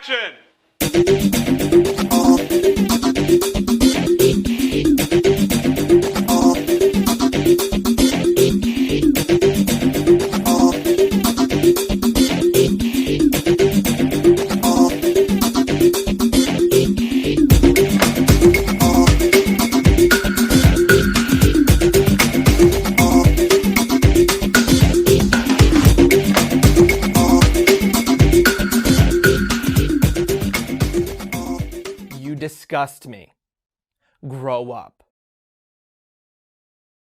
Action! You disgust me. Grow up.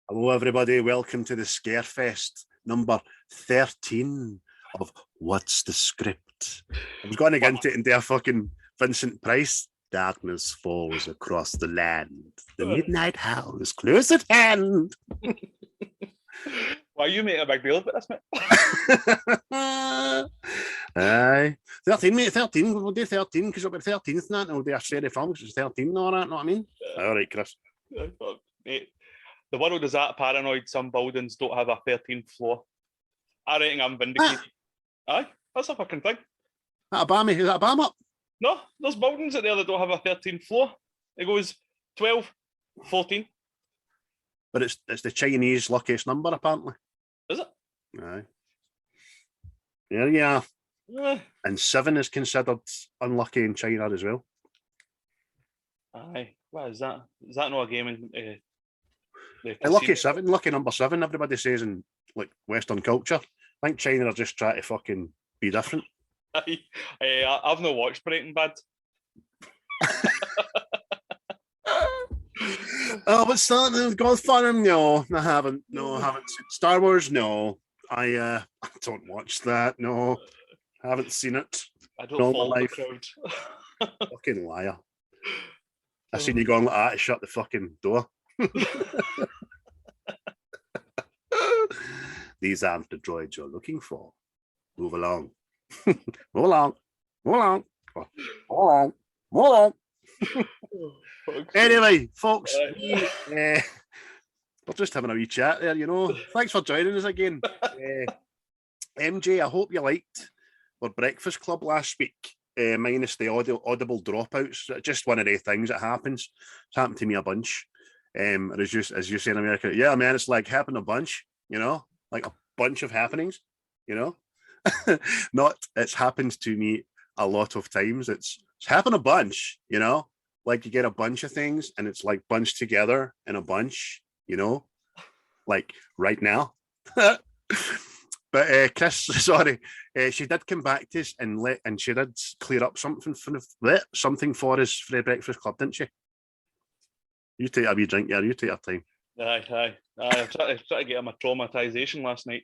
Hello, everybody. Welcome to the Scarefest number 13 of What's the Script? I was going to get into it and do a fucking Vincent Price. Darkness falls across the land. The midnight howl is close at hand. Why you make a big deal about this, mate? Aye. 13, mate, 13. We'll do 13 because it'll be 13th and that, and we'll do a share of films, which is 13 and all that, know what I mean? All right, Chris. Mate, the world is that paranoid some buildings don't have a 13th floor. I reckon I'm vindicated. Aye, that's a fucking thing. That a bam, is that a bam up? No, there's buildings out there that don't have a 13th floor. It goes 12, 14. But it's the Chinese luckiest number, apparently. Is it? Aye. There you are. Eh. And 7 is considered unlucky in China as well. Aye. What is that? Is that not a game in the Lucky casino? 7, lucky number 7, everybody says in like Western culture. I think China are just trying to fucking be different. Aye. I've not watched Breaking Bad. Oh, what's that? Godfather? No, I haven't. No, I haven't seen Star Wars. No, I don't watch that. No, I haven't seen it. I don't No, my follow the life. crowd. Fucking liar. I seen you going like that to shut the fucking door. These aren't the droids you're looking for. Move along. Move along. Move along. Move along. Move along. Anyway, folks, we're just having a wee chat there, you know. Thanks for joining us again. MJ, I hope you liked our Breakfast Club last week, minus the audible dropouts. Just one of the things that happens. It's happened to me a bunch. Or as you say in America, yeah, man, it's like happened a bunch, you know, like a bunch of happenings, you know. Not, it's happened to me a lot of times. It's happened a bunch, you know. Like you get a bunch of things and it's like bunched together in a bunch, you know, like right now. But Chris, sorry, she did come back to us and she did clear up something for us for the Breakfast Club, didn't she? You take a wee drink, yeah. You take your time. Aye. I tried to get him a traumatisation last night.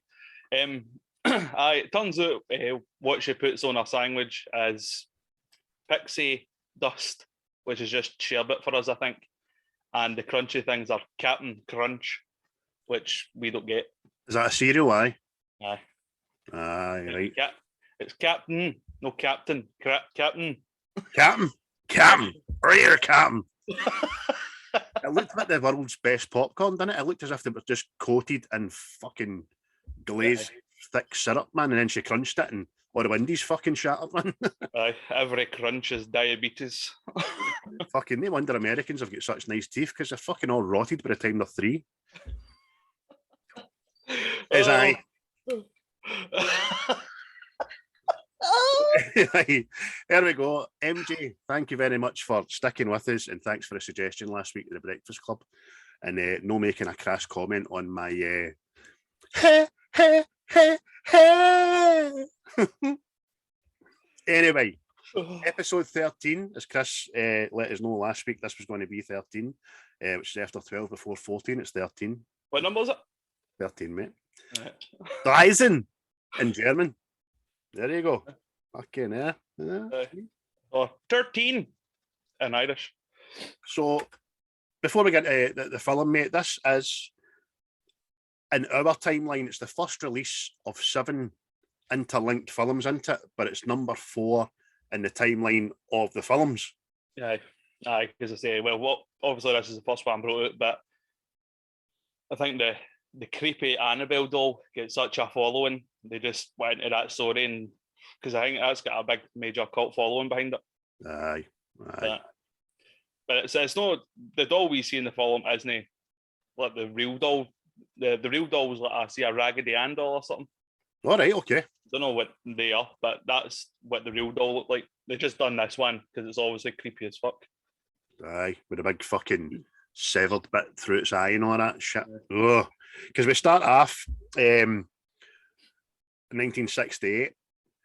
It turns out what she puts on her sandwich is pixie dust, which is just sherbet for us, I think. And the crunchy things are Captain Crunch, which we don't get. Is that a cereal? Aye. Aye. Aye, right. It's Captain, no Captain. Captain. Captain. Right here, Captain. It looked like the world's best popcorn, didn't it? It looked as if they were just coated in fucking glazed thick syrup, man, and then she crunched it and all the windies fucking shattered, man. Aye, every crunch is diabetes. Fucking no wonder Americans have got such nice teeth because they're fucking all rotted by the time they're 3. Is I. There we go. MJ, thank you very much for sticking with us and thanks for the suggestion last week at the Breakfast Club and no making a crass comment on my Anyway, episode 13, as Chris let us know last week, this was going to be 13, which is after 12 before 14. It's 13. What number is it? 13, mate. Right. Dreisen in German. There you go. Fucking yeah. Or 13 in Irish. So, before we get to the film, mate, this is, in our timeline, it's the first release of 7 interlinked films into it, but it's number 4 in the timeline of the films. Aye, because I say, obviously this is the first one I brought out, but I think the creepy Annabelle doll gets such a following. They just went into that story and because I think that's got a big major cult following behind it. Aye. But it's not the doll we see in the film, isn't like the real doll. The real doll was like I see a Raggedy Ann doll or something. All right, okay. Don't know what they are, but that's what the real doll looked like. They just done this one because it's obviously creepy as fuck. Aye, with a big fucking severed bit through its eye and all that shit. Oh, because we start off in 1968.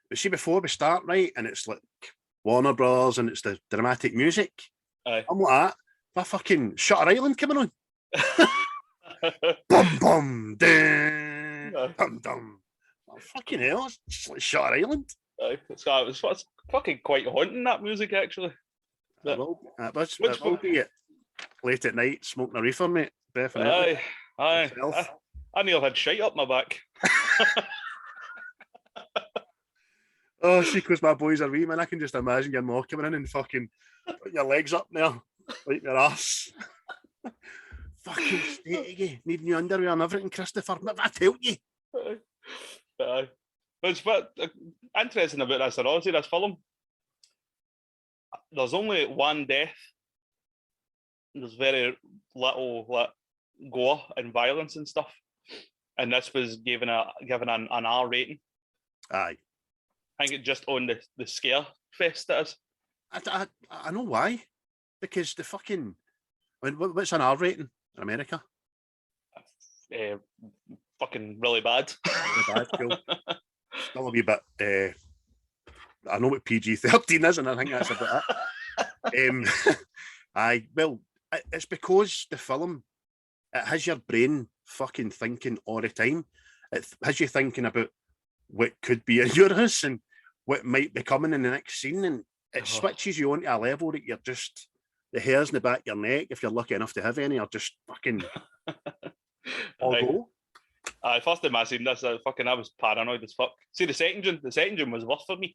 But see, before we start, right, and it's like Warner Bros. And it's the dramatic music. Aye. I'm like that. That fucking Shutter Island coming on. Bum bum dum dum dum. Oh, fucking hell, it's just like Shutter Island. Aye. It's fucking quite haunting, that music, actually. It will be it late at night smoking a reefer, mate. Definitely. Aye. I nearly had shite up my back. Oh, see, because my boys are wee, man. I can just imagine your mom coming in and fucking put your legs up there, like your ass. Fucking state again, needing your underwear and everything, Christopher. What I tell you? Aye. But what's interesting about this, honestly, this film, there's only one death. There's very little gore and violence and stuff, and this was given an R rating. Aye. I think it just on the scare fest it is. I know why. Because the fucking... I mean, what's an R rating in America? Fucking really bad. Really bad, cool. Still a wee bit... I know what PG-13 is, and I think that's about it. Well, it's because the film, it has your brain fucking thinking all the time. It has you thinking about what could be in your house and what might be coming in the next scene, and it switches you onto a level that you're just, the hairs in the back of your neck, if you're lucky enough to have any, are just fucking all go. First time I seen this, I was paranoid as fuck. See, the set engine was worse for me.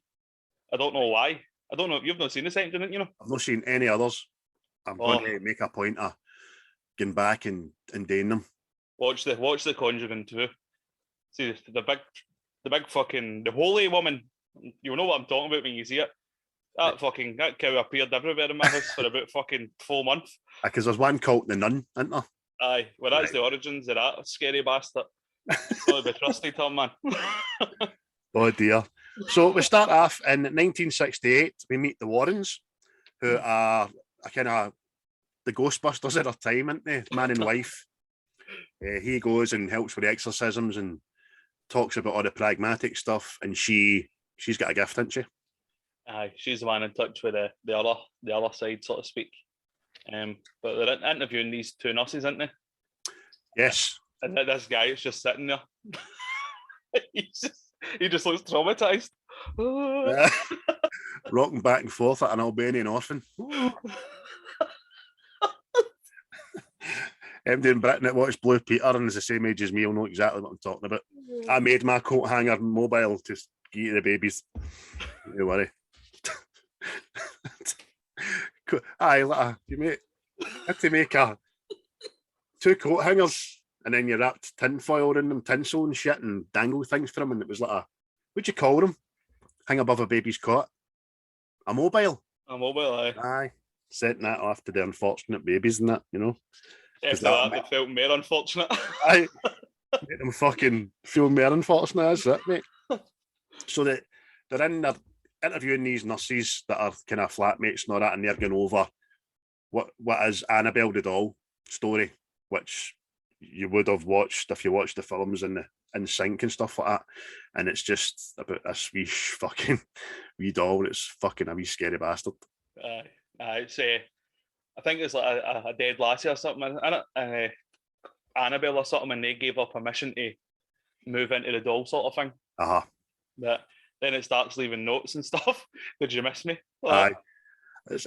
I don't know why. I don't know. You've not seen the set engine, you know? I've not seen any others. I'm going to make a point of getting back and doing them. Watch the Conjuring 2. See the big fucking the holy woman. You know what I'm talking about when you see it. That cow appeared everywhere in my house for about fucking 4 months. Because there's one called the Nun, isn't there? Aye, well that's the origins of that scary bastard. Not to be trusted, Tom, man. Oh dear. So we start off in 1968. We meet the Warrens, who are a kind of the Ghostbusters at their time, aren't they? Man and wife. He goes and helps with the exorcisms and talks about all the pragmatic stuff, and she's got a gift, hasn't she? Aye, she's the one in touch with the other side, so to speak. But they're interviewing these two nurses, aren't they? Yes. And this guy is just sitting there. he just looks traumatized. Rocking back and forth at an Albanian orphan. MD in Britain that watched Blue Peter and is the same age as me will know exactly what I'm talking about. I made my coat hanger mobile to give the babies. Don't worry. Aye, you had to make two coat hangers and then you wrapped tinfoil in them, tinsel and shit, and dangle things for them, and it was like what'd you call them? Hang above a baby's cot. A mobile. A mobile, aye. Aye. Setting that off to the unfortunate babies and that, you know. After that, they felt more unfortunate. Aye. Make them fucking feel more unfortunate, that's it, mate. So they're interviewing these nurses that are kind of flatmates and all that, and they're going over what is Annabelle the doll story, which you would have watched if you watched the films in sync and stuff like that. And it's just about this wee doll. It's fucking a wee scary bastard. It's I think it's like a dead lassie or something, and Annabelle or something, and they gave her permission to move into the doll sort of thing. But then it starts leaving notes and stuff. Did you miss me? Aye. It's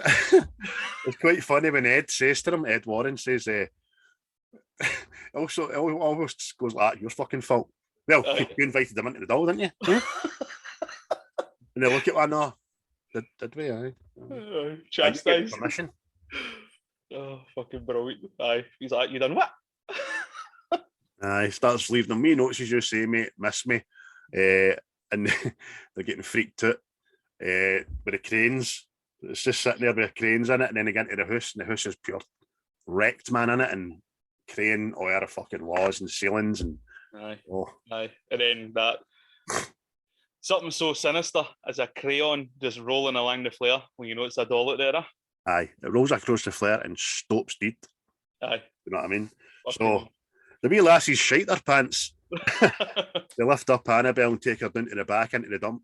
quite funny when Ed says to him, Ed Warren says, also, it almost goes like that, your fucking fault. Well, you invited them into the doll, didn't you? And they look at one, no. Did we? Aye. Chastised. Permission. Oh, fucking brilliant. Aye. He's like, you done what? He starts leaving them me notes, as you say, mate, miss me. and they're getting freaked out with the cranes. It's just sitting there with the cranes in it, and then they get into the house, and the house is pure wrecked, man, in it, and crane all the fucking walls and ceilings, and Aye. oh, Aye. And then that something so sinister as a crayon just rolling along the flare when you know it's a doll out there. aye, it rolls across the flare and stops dead. Aye. You know what I mean? So Fucking- the wee lassies shite their pants. They lift up Annabelle and take her down to the back into the dump,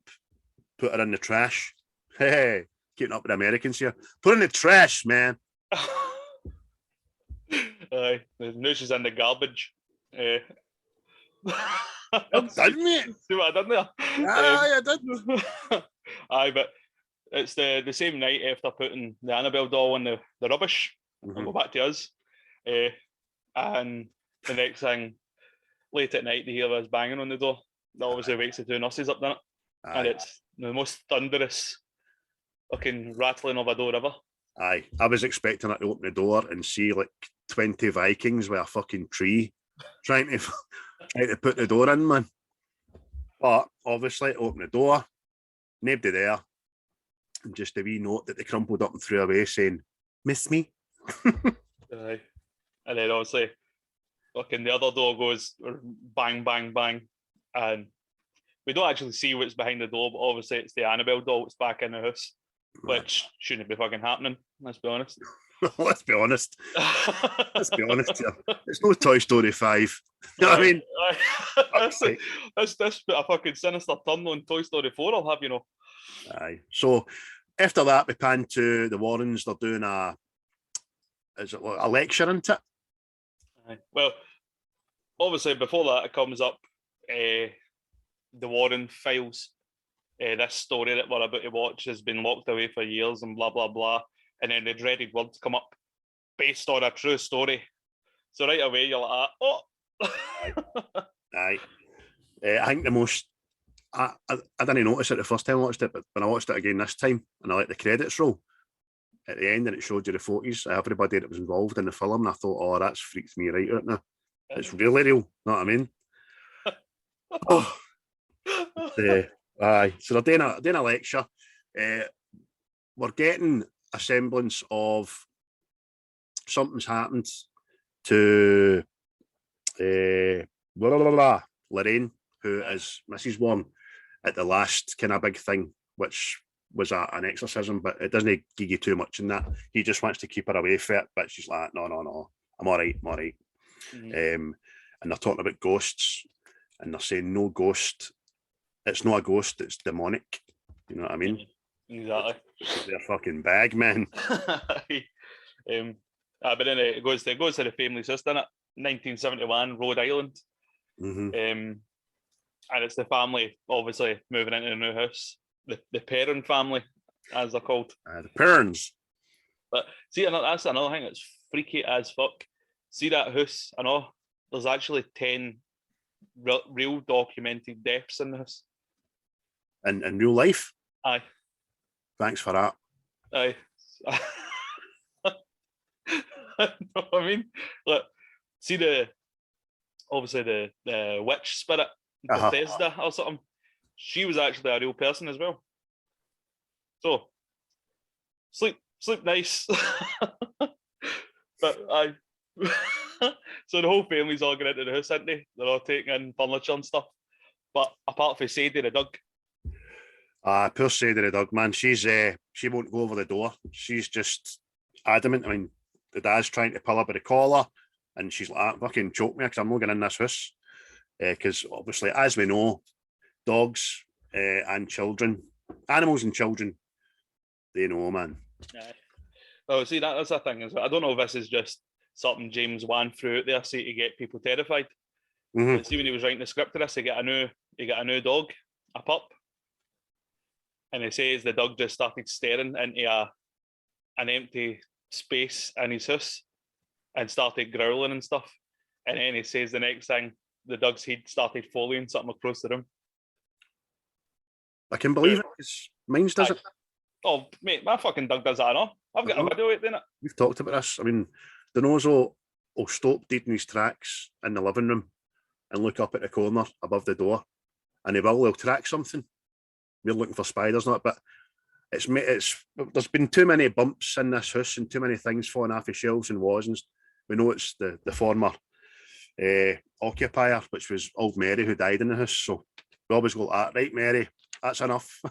put her in the trash. Hey, keeping up with the Americans here. Put her in the trash, man. Aye. Now she's in the garbage. Well done, mate. See what I done there? Aye, I did. Aye, but it's the same night after putting the Annabelle doll in the rubbish. We'll Mhm. go back to us. And the next thing, late at night, they hear us banging on the door. That obviously wakes the two nurses up, doesn't it? And Aye, it's the most thunderous fucking rattling of a door ever. aye. I was expecting her to open the door and see like 20 Vikings with a fucking tree trying to put the door in, man. But obviously, open the door, nobody there, and just a wee note that they crumpled up and threw away saying, "Miss me?" Aye. And then obviously, fucking the other door goes bang, bang, bang. And we don't actually see what's behind the door, but obviously it's the Annabelle doll that's back in the house, which shouldn't be fucking happening, let's be honest. Let's be honest. Let's be honest here. It's no Toy Story 5. You know what I mean? Fuck's sake. This bit a fucking sinister turn on Toy Story 4, I'll have you know. Aye. So after that, we pan to the Warrens. They're doing a lecture, isn't it? Aye. Well, obviously before that it comes up the Warren files. This story that we're about to watch has been locked away for years and blah blah blah. And then the dreaded words come up based on a true story. So right away you're like, oh. Aye. I think the most I didn't notice it the first time I watched it, but when I watched it again this time and I let the credits roll at the end and it showed you the photos, everybody that was involved in the film, and I thought, oh, that's freaked me right out now. It's really real, know what I mean? Oh. Aye. So they're doing a lecture. We're getting a semblance of something's happened to Lorraine, who is Mrs. Warren, at the last kind of big thing, which was an exorcism, but it doesn't give you too much in that. He just wants to keep her away from it, but she's like, no, I'm all right. Mhm. And they're talking about ghosts, and they're saying no ghost. It's not a ghost, it's demonic. You know what I mean? Exactly. They're fucking bag, man. But then it goes to the family house, doesn't it? 1971, Rhode Island. Hmm. And it's the family obviously moving into a new house. The Perrin family, as they're called. The Perrins. But see, that's another thing that's freaky as fuck. See that house, I know there's actually 10 real documented deaths in the house. In real life. Aye. Thanks for that. Aye. know what I mean? Look, see obviously the witch spirit, Bethesda or something. She was actually a real person as well. So sleep nice. But I so the whole family's all going into the house, aren't they? They're all taking in furniture and stuff. But apart from Sadie the dog. Poor Sadie the dog, man. She won't go over the door. She's just adamant. I mean, the dad's trying to pull her by the collar, and she's like, fucking choke me because I'm not getting in this house. Because obviously, as we know, dogs and children, animals and children, they know, man. Oh, see, that's the thing. I don't know if this is just something James Wan threw out there to get people terrified. Mm-hmm. But see, when he was writing the script to this, he got a new dog, a pup. And he says the dog just started staring into an empty space in his house and started growling and stuff. And then he says the next thing, the dog's head started following something across the room. I can believe it, because mine does it. Oh, mate, my fucking dog does that, no? I've got a video of it, didn't it? We've talked about this. I mean, Donoso will stop dead in his tracks in the living room and look up at the corner above the door and they'll track something. We're looking for spiders, not, but it's there's been too many bumps in this house and too many things falling off the shelves and walls, and we know it's the former occupier, which was old Mary who died in the house. So we always go, right, Mary, that's enough.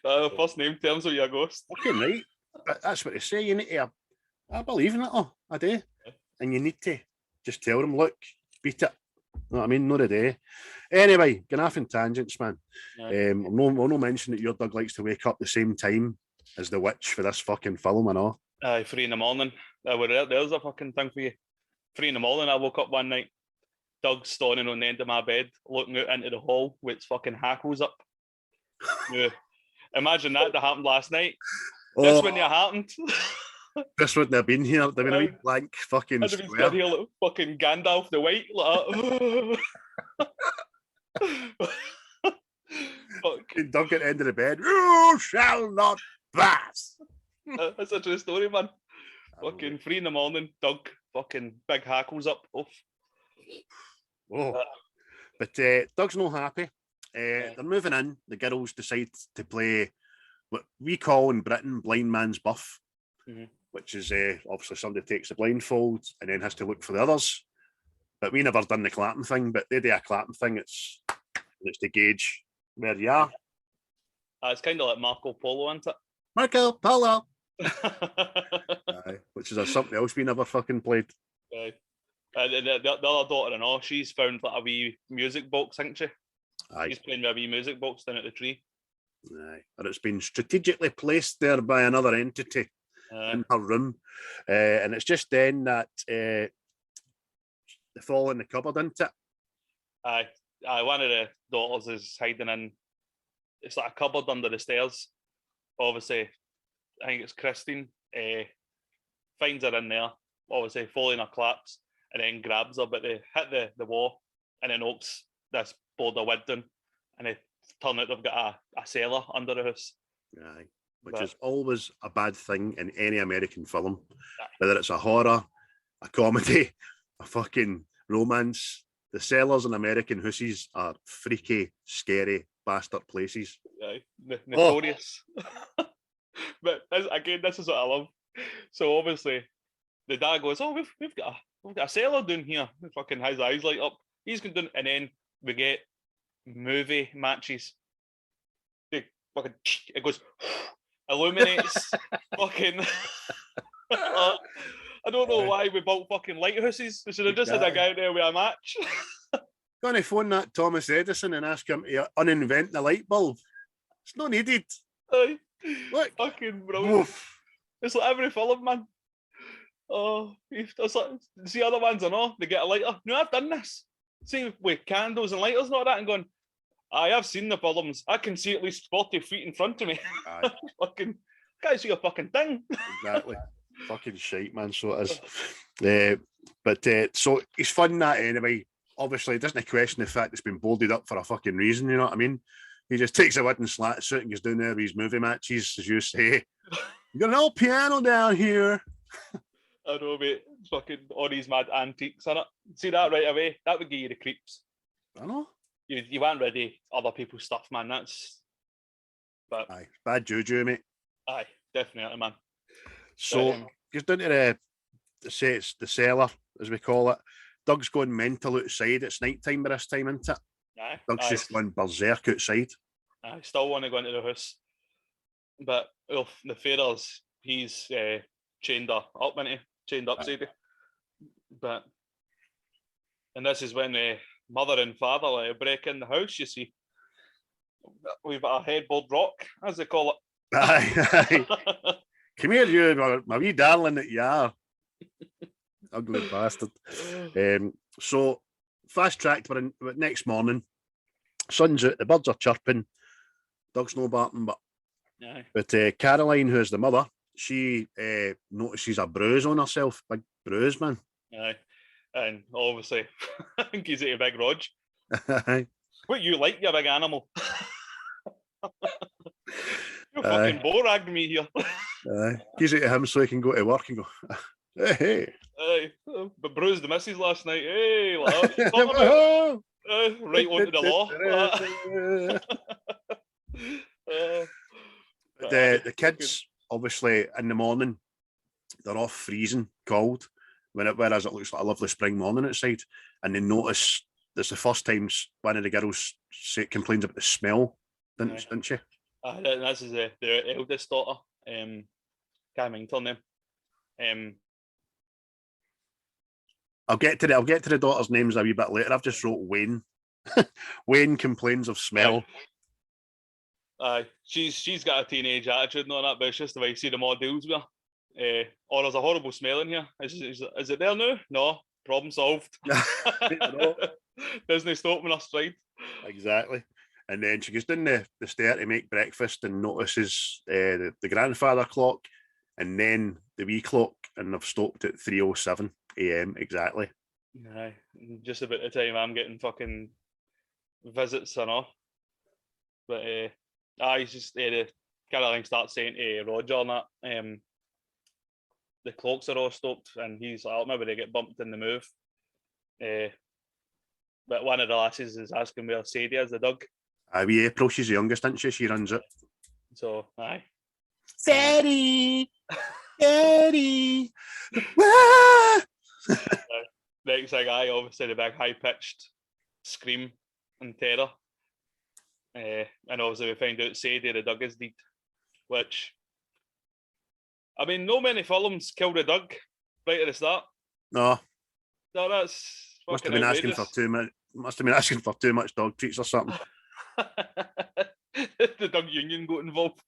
First name terms of your ghost. Okay, right. But that's what they say. You need to, I believe in it. Oh, I do. And you need to just tell them, look, beat it. You know what I mean? Not a day. Anyway, going off in tangents, man. Yeah. I'll no mention that your dog likes to wake up the same time as the witch for this fucking film and all. 3 a.m. There's a fucking thing for you. 3 a.m. I woke up one night, Doug's standing on the end of my bed, looking out into the hall with its fucking hackles up. Yeah. Imagine that happened last night. This wouldn't have happened. This wouldn't have been here. There'd been a wee blank fucking I'd have been square. here like fucking Gandalf the White. Like Fucking Doug at the end of the bed. You shall not pass. That's a true story, man. Fucking 3 a.m, Doug, fucking big hackles up. Oof. Oh. But Doug's not happy. They're moving in. The girls decide to play what we call in Britain blind man's buff, which is obviously somebody takes the blindfold and then has to look for the others. But we never done the clapping thing, but they do a clapping thing. It's to gauge where you are. It's kind of like Marco Polo, isn't it? Marco Polo. Which is something else we never fucking played. And the other daughter-in-law, she's found like a wee music box, hasn't she? Aye. She's playing with a wee music box down at the tree. Aye. And it's been strategically placed there by another entity in her room. And it's just then that they fall in the cupboard, isn't it? Aye. One of the daughters is hiding in, it's like a cupboard under the stairs. Obviously, I think it's Christine, finds her in there, obviously following her claps, and then grabs her, but they hit the wall, and then opens this board of wood down, and they turn out they've got a cellar under the house. Aye. Which is always a bad thing in any American film, whether it's a horror, a comedy, a fucking romance. The cellars in American houses are freaky, scary, bastard places. Aye. Notorious. But this is what I love. So obviously, the dad goes, "Oh, we've got a cellar down here." Fucking his eyes light up. He's going down, and then we get movie matches. They fucking it goes illuminates fucking. I don't know why we built fucking lighthouses. We should have just had a guy out there with a match. Gonna phone that Thomas Edison and ask him to uninvent the light bulb. It's not needed. Aye. Look. Fucking brilliant. Oof. It's like every film, man. Oh, it's like, see other ones or no, they get a lighter. No, I've done this. See, with candles and lighters and all that, and going, I have seen the problems. I can see at least 40 feet in front of me. Fucking, can't see a fucking thing. Exactly. Fucking shite, man. So it is. But so he's funding that anyway. Obviously, it doesn't question the fact it's been boarded up for a fucking reason, you know what I mean? He just takes a wooden slat suit and goes down there with his movie matches, as you say. You got an old piano down here. I know, mate. It's fucking all these mad antiques in it. See that right away? That would give you the creeps. I know. You weren't ready other people's stuff, man. But aye, bad juju, mate. Aye, definitely, man. So goes down to the cellar, as we call it. Doug's going mental outside. It's night time by this time, isn't it? Aye. Doug's just going berserk outside. I still want to go into the house. But the Farers, he's chained up, isn't he? Chained up, Sadie. But, and this is when mother and father break in the house, you see. We've got a headboard rock, as they call it. Aye. Come here, you, my wee darling that you are. Ugly bastard. So, fast tracked, we're in next morning. Sun's out, the birds are chirping. Doug's no barking, but Caroline, who's the mother, she notices a bruise on herself. Big bruise, man. Aye. And obviously, I think he's at a big Rog. Aye. What you like, you big animal? You fucking boragged me here. Aye. He's at him so he can go to work and go, hey. Aye. But bruised the missus last night. Hey, what are you talking about? Right onto the law. The kids, obviously, in the morning, they're off freezing cold, whereas it looks like a lovely spring morning outside, and they notice it's the first time one of the girls complains about the smell, didn't she? This is their eldest daughter. Can't remember her name. I'll get to the daughter's names a wee bit later. I've just wrote Wayne. Wayne complains of smell. She's got a teenage attitude and all that, but it's just the way you see the more deals with her. Or there's a horrible smell in here. Is it there now? No. Problem solved. Disney stopping her stride. Exactly. And then she goes down the stair to make breakfast and notices the grandfather clock and then the wee clock, and they've stopped at 3:07 a.m. exactly. Aye, just about the time I'm getting fucking visits and all. But he's just the kind of thing starts saying to Roger and that the clocks are all stopped, and he's like, maybe they get bumped in the move. But one of the lasses is asking where Sadie is, the dog. Wee April, she's the youngest, isn't she? She runs it. So, aye. Sadie! Sadie! Next thing, obviously the big high-pitched scream and terror. And obviously we find out Sadie, the dog, is dead. Which, I mean, no many films kill the dog right at the start. No. No, that's Must have been asking for too much dog treats or something. The dog union got involved.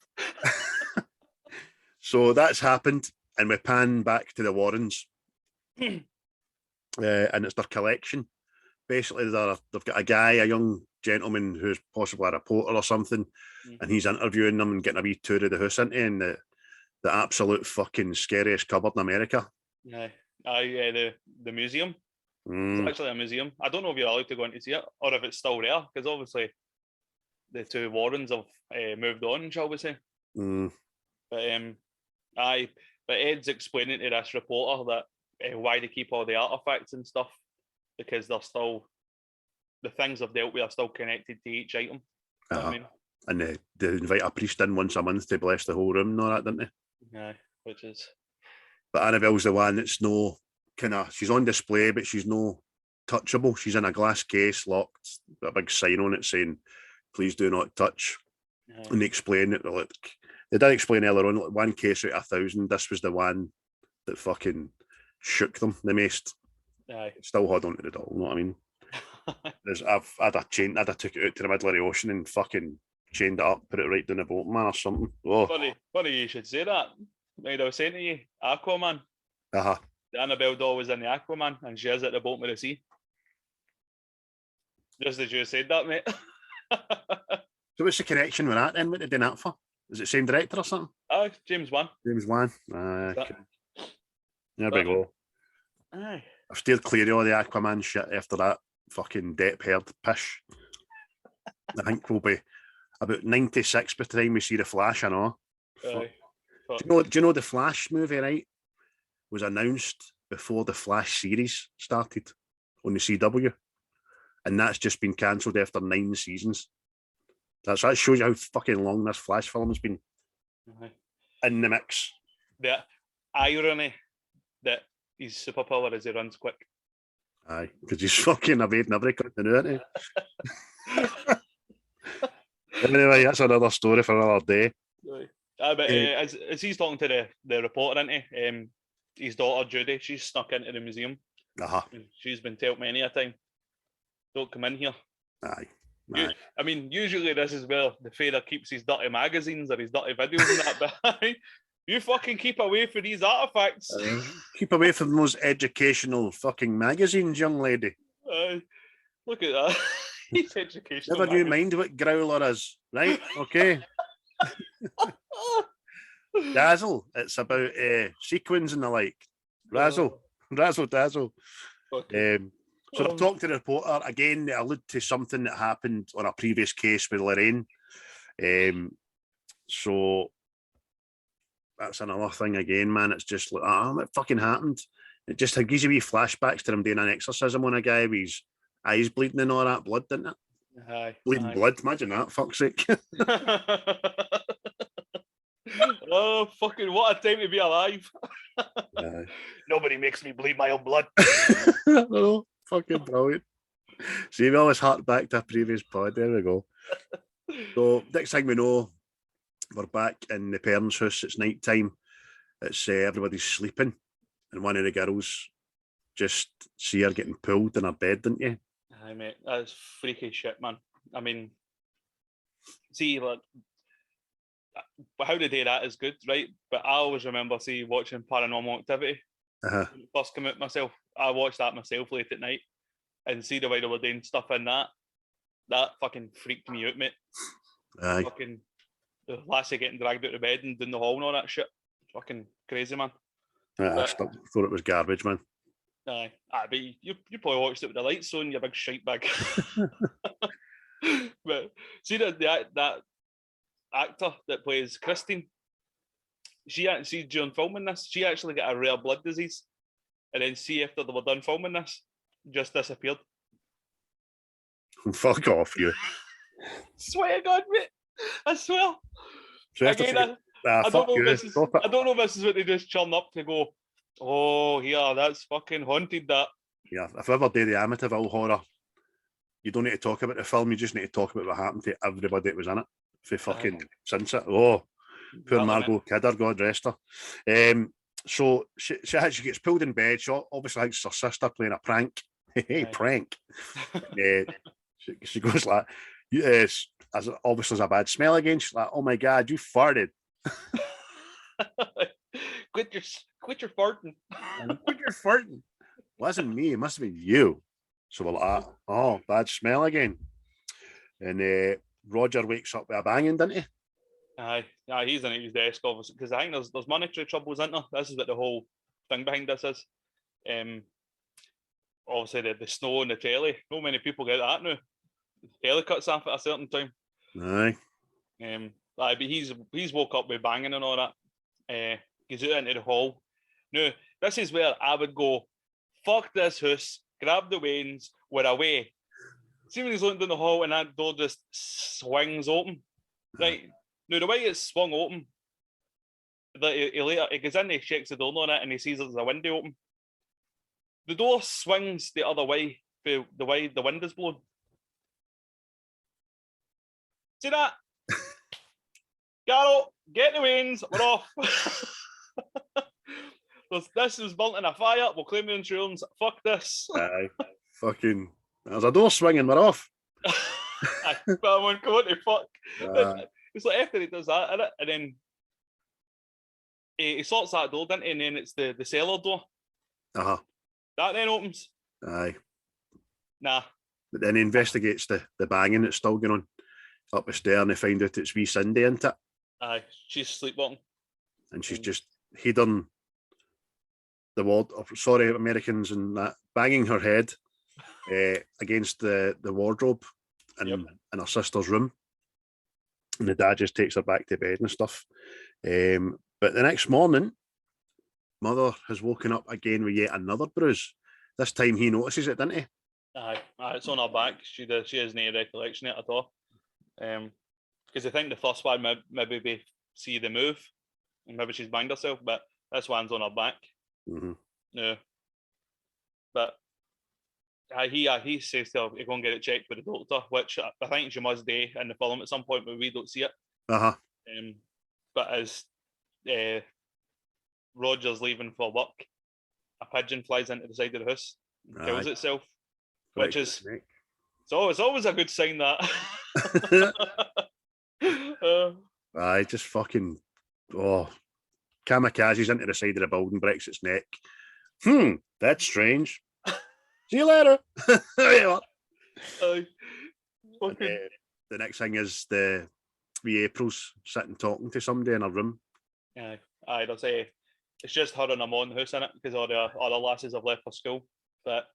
So that's happened, and we pan back to the Warrens, and it's their collection. Basically, they've got a young gentleman who's possibly a reporter or something, and he's interviewing them and getting a wee tour of the house in the absolute fucking scariest cupboard in America. Yeah, the museum. It's actually a museum. I don't know if you're allowed to go in to see it or if it's still there, because obviously the two Warrens have moved on, shall we say. But Ed's explaining to this reporter that why they keep all the artifacts and stuff, because they're still, the things they've dealt with are still connected to each item. You know what I mean? And they invite a priest in once a month to bless the whole room and all that, don't they? Yeah, which is. But Annabelle's the one that's no she's on display, but she's no touchable. She's in a glass case, locked, with a big sign on it saying, "Please do not touch." Yeah. And they explain it. They did explain earlier on, one case out of 1,000. This was the one that fucking shook them the most. Aye. Still hold on to the doll, you know what I mean? I'd have took it out to the middle of the ocean and fucking chained it up, put it right down the boat, man, or something. Oh. Funny you should say that. I was saying to you, Aquaman. The Annabelle doll was in the Aquaman, and she is at the bottom of the sea. Just as you said that, mate. So what's the connection with that then? What are they doing that for? Is it same director or something? James Wan. James Wan. Okay. There we go. Aye. I've steered clear of all the Aquaman shit after that fucking Depp-haired pish. I think we'll be about 96 by the time we see The Flash, I know. Aye. Do you know the Flash movie, right, was announced before the Flash series started on the CW, and that's just been cancelled after 9 seasons. That shows you how fucking long this Flash film has been in the mix. The irony that he's superpower as he runs quick. Aye, because he's fucking evading every continuity. Anyway, that's another story for another day. But as he's talking to the reporter, isn't he? His daughter Judy, she's snuck into the museum. She's been told many a time, don't come in here. Aye. I mean, usually this is where the father keeps his dirty magazines or his dirty videos and that, but you fucking keep away from these artifacts. Keep away from those educational fucking magazines, young lady. Look at that. He's educational. Never you mind what Growler is, right? Okay. Dazzle. It's about sequins and the like. Razzle dazzle. Okay. So I've talked to the reporter again. They allude to something that happened on a previous case with Lorraine. So that's another thing again, man. It's just like, what fucking happened? It just gives you wee flashbacks to them doing an exorcism on a guy with his eyes bleeding and all that blood, didn't it? Aye. Bleeding blood. Imagine that. Fuck's sake. Oh, fucking what a time to be alive. Aye. Nobody makes me bleed my own blood. Oh, fucking brilliant. See, we always hark back to a previous pod. There we go. So, next thing we know, we're back in the parents' house. It's night time. It's everybody's sleeping, and one of the girls just see her getting pulled in her bed, didn't you? Aye, mate, that's freaky shit, man. I mean, see, like, how they do that is good, right? But I always remember, watching Paranormal Activity Uh-huh. when it first came out myself. I watched that myself late at night, and see the way they were doing stuff in that. That fucking freaked me out, mate. Aye. Fucking the lassie getting dragged out of bed and doing the hall and all that shit. Fucking crazy, man. I thought it was garbage, man. Aye, but you probably watched it with the lights on, you big shite bag. But see that actor that plays Christine, she during filming this, she actually got a rare blood disease, and then see after they were done filming this, just disappeared. Fuck off, you. Swear to God, mate. I swear. So Again, I don't know if this is what they just churn up to go, oh, yeah, that's fucking haunted, that. Yeah, if I ever do the Amityville horror, you don't need to talk about the film, you just need to talk about what happened to everybody that was in it. For fucking since it. Oh, poor Margot Kidder, God rest her. So she gets pulled in bed. She obviously thinks her sister playing a prank. Hey, prank. She goes like, yes, as obviously there's a bad smell again. She's like, oh my God, you farted. Quit your farting. Quit your farting. Wasn't me, it must have been you. So we're like, oh, bad smell again. And Roger wakes up with a banging, doesn't he? Aye, he's in his desk, obviously, because I think there's monetary troubles, isn't there? This is what the whole thing behind this is. Obviously, the snow and the telly. Not many people get that now. The telly cuts off at a certain time. Aye. But he's woke up with banging and all that. He's out into the hall. Now, this is where I would go, fuck this house, grab the wains, we're away. See when he's looking down the hall and that door just swings open. Right. Now, the way it's swung open, he goes in, he checks the door on it, and he sees there's a window open. The door swings the other way, the way the wind is blowing. See that? Carol, get the wains, we're off. This is burnt in a fire, we'll claim the insurance, fuck this. Aye. Fucking, there's a door swinging, we're off. But I'm on, come on to fuck. It's like after he does that, innit? And then he sorts that door, doesn't he? And then it's the cellar door. Uh-huh. That then opens. Aye. Nah. But then he investigates the banging that's still going on up the stair, and they find out it's wee Cindy, isn't it? Aye, she's sleepwalking. And she's just hidden the word of Americans and that, banging her head against the wardrobe in her sister's room. And the dad just takes her back to bed and stuff. But the next morning, Mother has woken up again with yet another bruise. This time he notices it, doesn't he? Aye, it's on her back. She has no recollection of it at all. Because I think the first one maybe we see the move, and maybe she's banged herself, but this one's on her back. Mm-hmm. No. But he says to her, you go and get it checked with the doctor, which I think she must do in the film at some point, but we don't see it. Uh-huh. But as Roger's leaving for work, a pigeon flies into the side of the house and kills itself, which is it's always a good sign that. Aye, just fucking kamikazes into the side of the building, breaks its neck. That's strange. See you later. The next thing is the three Aprils sitting talking to somebody in a room. Aye, there's it's just her and her mum in the house in it because all the other lasses have left for school. But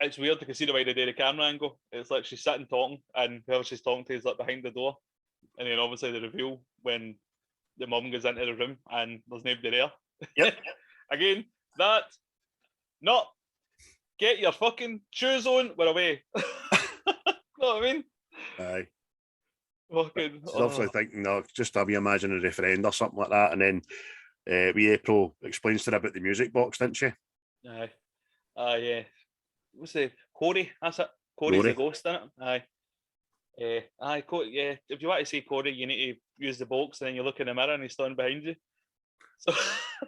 it's weird to see the way they do the camera angle. It's like she's sitting talking, and whoever she's talking to is like behind the door, and then obviously the reveal when the mum goes into the room and there's nobody there. Yep. Again, that not get your fucking shoes on, we're away. Know what I mean? Aye. Fucking. She's obviously thinking, no, just have you imaginary friend or something like that. And then wee April explains to her about the music box, didn't she? Aye. Yeah. What's the Corey? That's it. Corey's Rory. the ghost in it. Aye. Yeah. If you want to see Corey, you need to use the box, and then you look in the mirror, and he's standing behind you. So.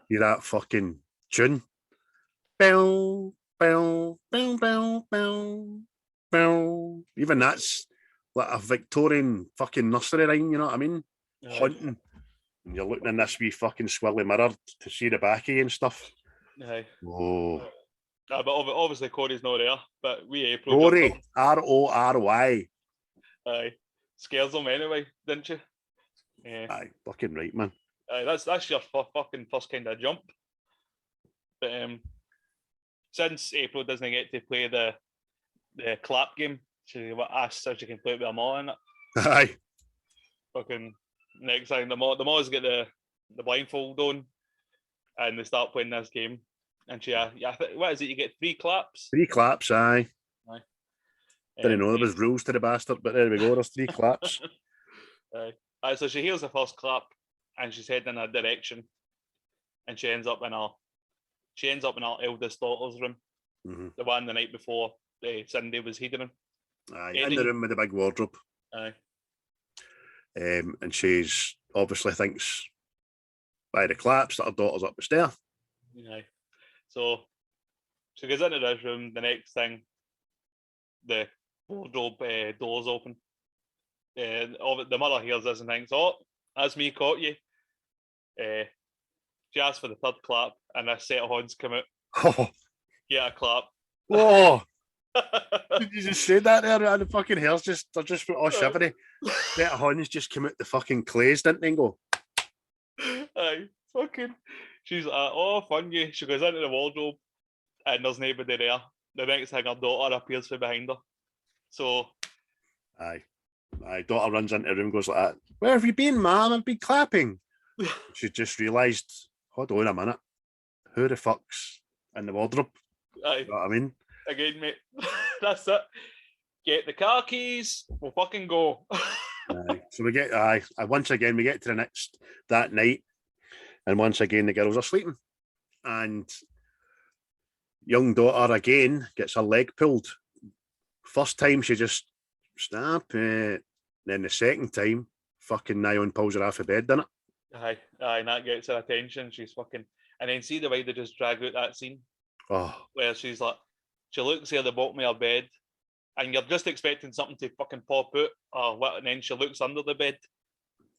Hear that fucking tune? Bow, bow, bow, bow, bow, bow. Even that's like a Victorian fucking nursery rhyme, you know what I mean? Aye. Hunting. And you're looking in this wee fucking swirly mirror to see the back of you and stuff. Aye. Oh. But obviously Corey's not there. But we April. Rory, Rory. Aye. Scares him anyway, didn't you? Yeah. Aye, fucking right, man. Aye, that's your fucking first kind of jump. But since April doesn't get to play the clap game, she asks if she can play it with her mom in it. Aye. Fucking next time the mom's get the blindfold on, and they start playing this game. And she, what is it? You get 3 claps. 3 claps, aye. Didn't know there was yeah. rules to the bastard, but there we go. There's 3 claps. Aye. So she hears the first clap, and she's heading in a direction, and she ends up in our eldest daughter's room, the one the night before Cindy was hiding in. Aye, in the room with the big wardrobe. Aye. And she's obviously thinks by the claps that her daughter's up the stair. Aye. So she goes into this room. The next thing, the wardrobe doors open. The mother hears this and thinks, "Oh, that's me, caught you." She asks for the 3rd clap, and a set of horns come out. Oh, Get a clap. oh. Did you just say that there? And the fucking hairs they're just all shivery. Set of horns just came out the fucking clays, didn't they? And go, Aye, fucking. She's like, "Oh, fun you." She goes into the wardrobe, and there's nobody there. The next thing, her daughter appears from behind her. So, aye. My daughter runs into the room and goes like that. "Where have you been, Mum? I've been clapping." She just realised, hold on a minute. Who the fuck's in the wardrobe? aye, You know what I mean? again, mate. That's it. Get the car keys. We'll fucking go. Aye. So we get once again we get to the next that night, and once again the girls are sleeping, and young daughter again gets her leg pulled. First time she just snap, then the second time fucking Nyon pulls her off the bed, doesn't it? Aye, and that gets her attention. She's fucking, and then see the way they just drag out that scene Oh, where she's like, she looks at the bottom of her bed, and you're just expecting something to fucking pop out, or what, and then she looks under the bed,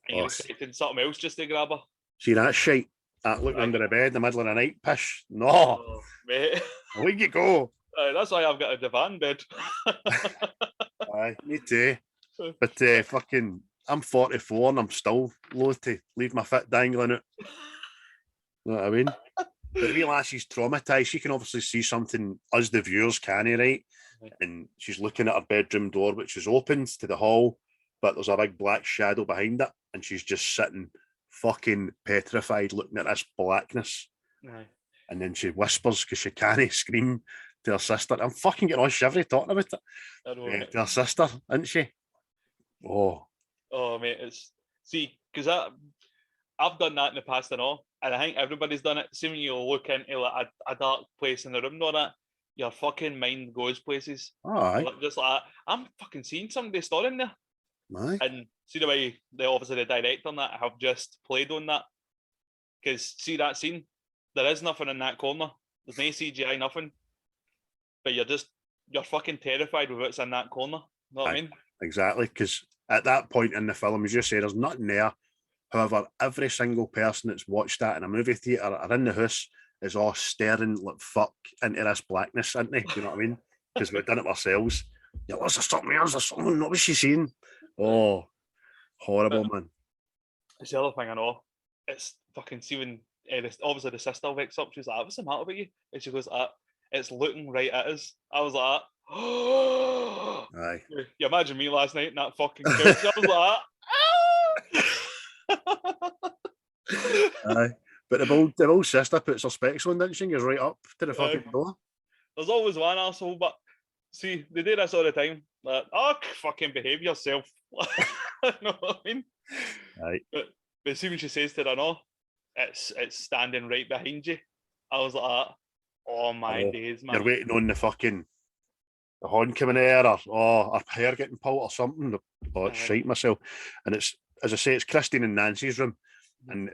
and you're expecting something else just to grab her. see that shite? That looking under the bed in the middle of the night, pish. No, Oh, mate. where you go? That's why I've got a divan bed. Aye, me too. But fucking, I'm 44 and I'm still loath to leave my foot dangling out. You know what I mean? But real she's traumatised. She can obviously see something us, the viewers, can't, right? And she's looking at her bedroom door, which is opened to the hall, but there's a big black shadow behind it, and she's just sitting fucking petrified looking at this blackness. Aye. And then she whispers because she can't scream to her sister. I'm fucking getting all shivery talking about it. I know, mate. To her sister, isn't she? Oh, Mate, it's see, because I've done that in the past and all, and I think everybody's done it. See, when you look into like a dark place in the room and all that, your fucking mind goes places. aye. Just like, I'm fucking seeing somebody standing there. Aye. And see the way obviously the director and that have just played on that. Because see that scene, there is nothing in that corner. There's no CGI, nothing. But you're fucking terrified with what's in that corner. You know what I mean? Exactly, because at that point in the film, as you say, there's nothing there. However, every single person that's watched that in a movie theatre or in the house is all staring like fuck into this blackness, isn't they? You know what I mean? Because we've done it ourselves. Yeah, what's there something else? There's something, what was she seeing? Oh, horrible, man. It's the other thing I know. It's fucking see when obviously the sister wakes up, she's like, "What's the matter with you?" And she goes, "It's looking right at us." I was like, "Oh." Aye. You imagine me last night in that fucking couch. I was like, "Ah." Aye. But the old sister puts her specs on, didn't she? And goes right up to the fucking door. There's always one arsehole, but see, they do this all the time. Like, oh, fucking behave yourself. You know what I mean? Right. But see when she says to her, no, it's standing right behind you. I was like, oh my days, man. You're waiting on the horn coming there, or her hair getting pulled or something. Oh, it's shite myself. And it's, as I say, it's Christine and Nancy's room. And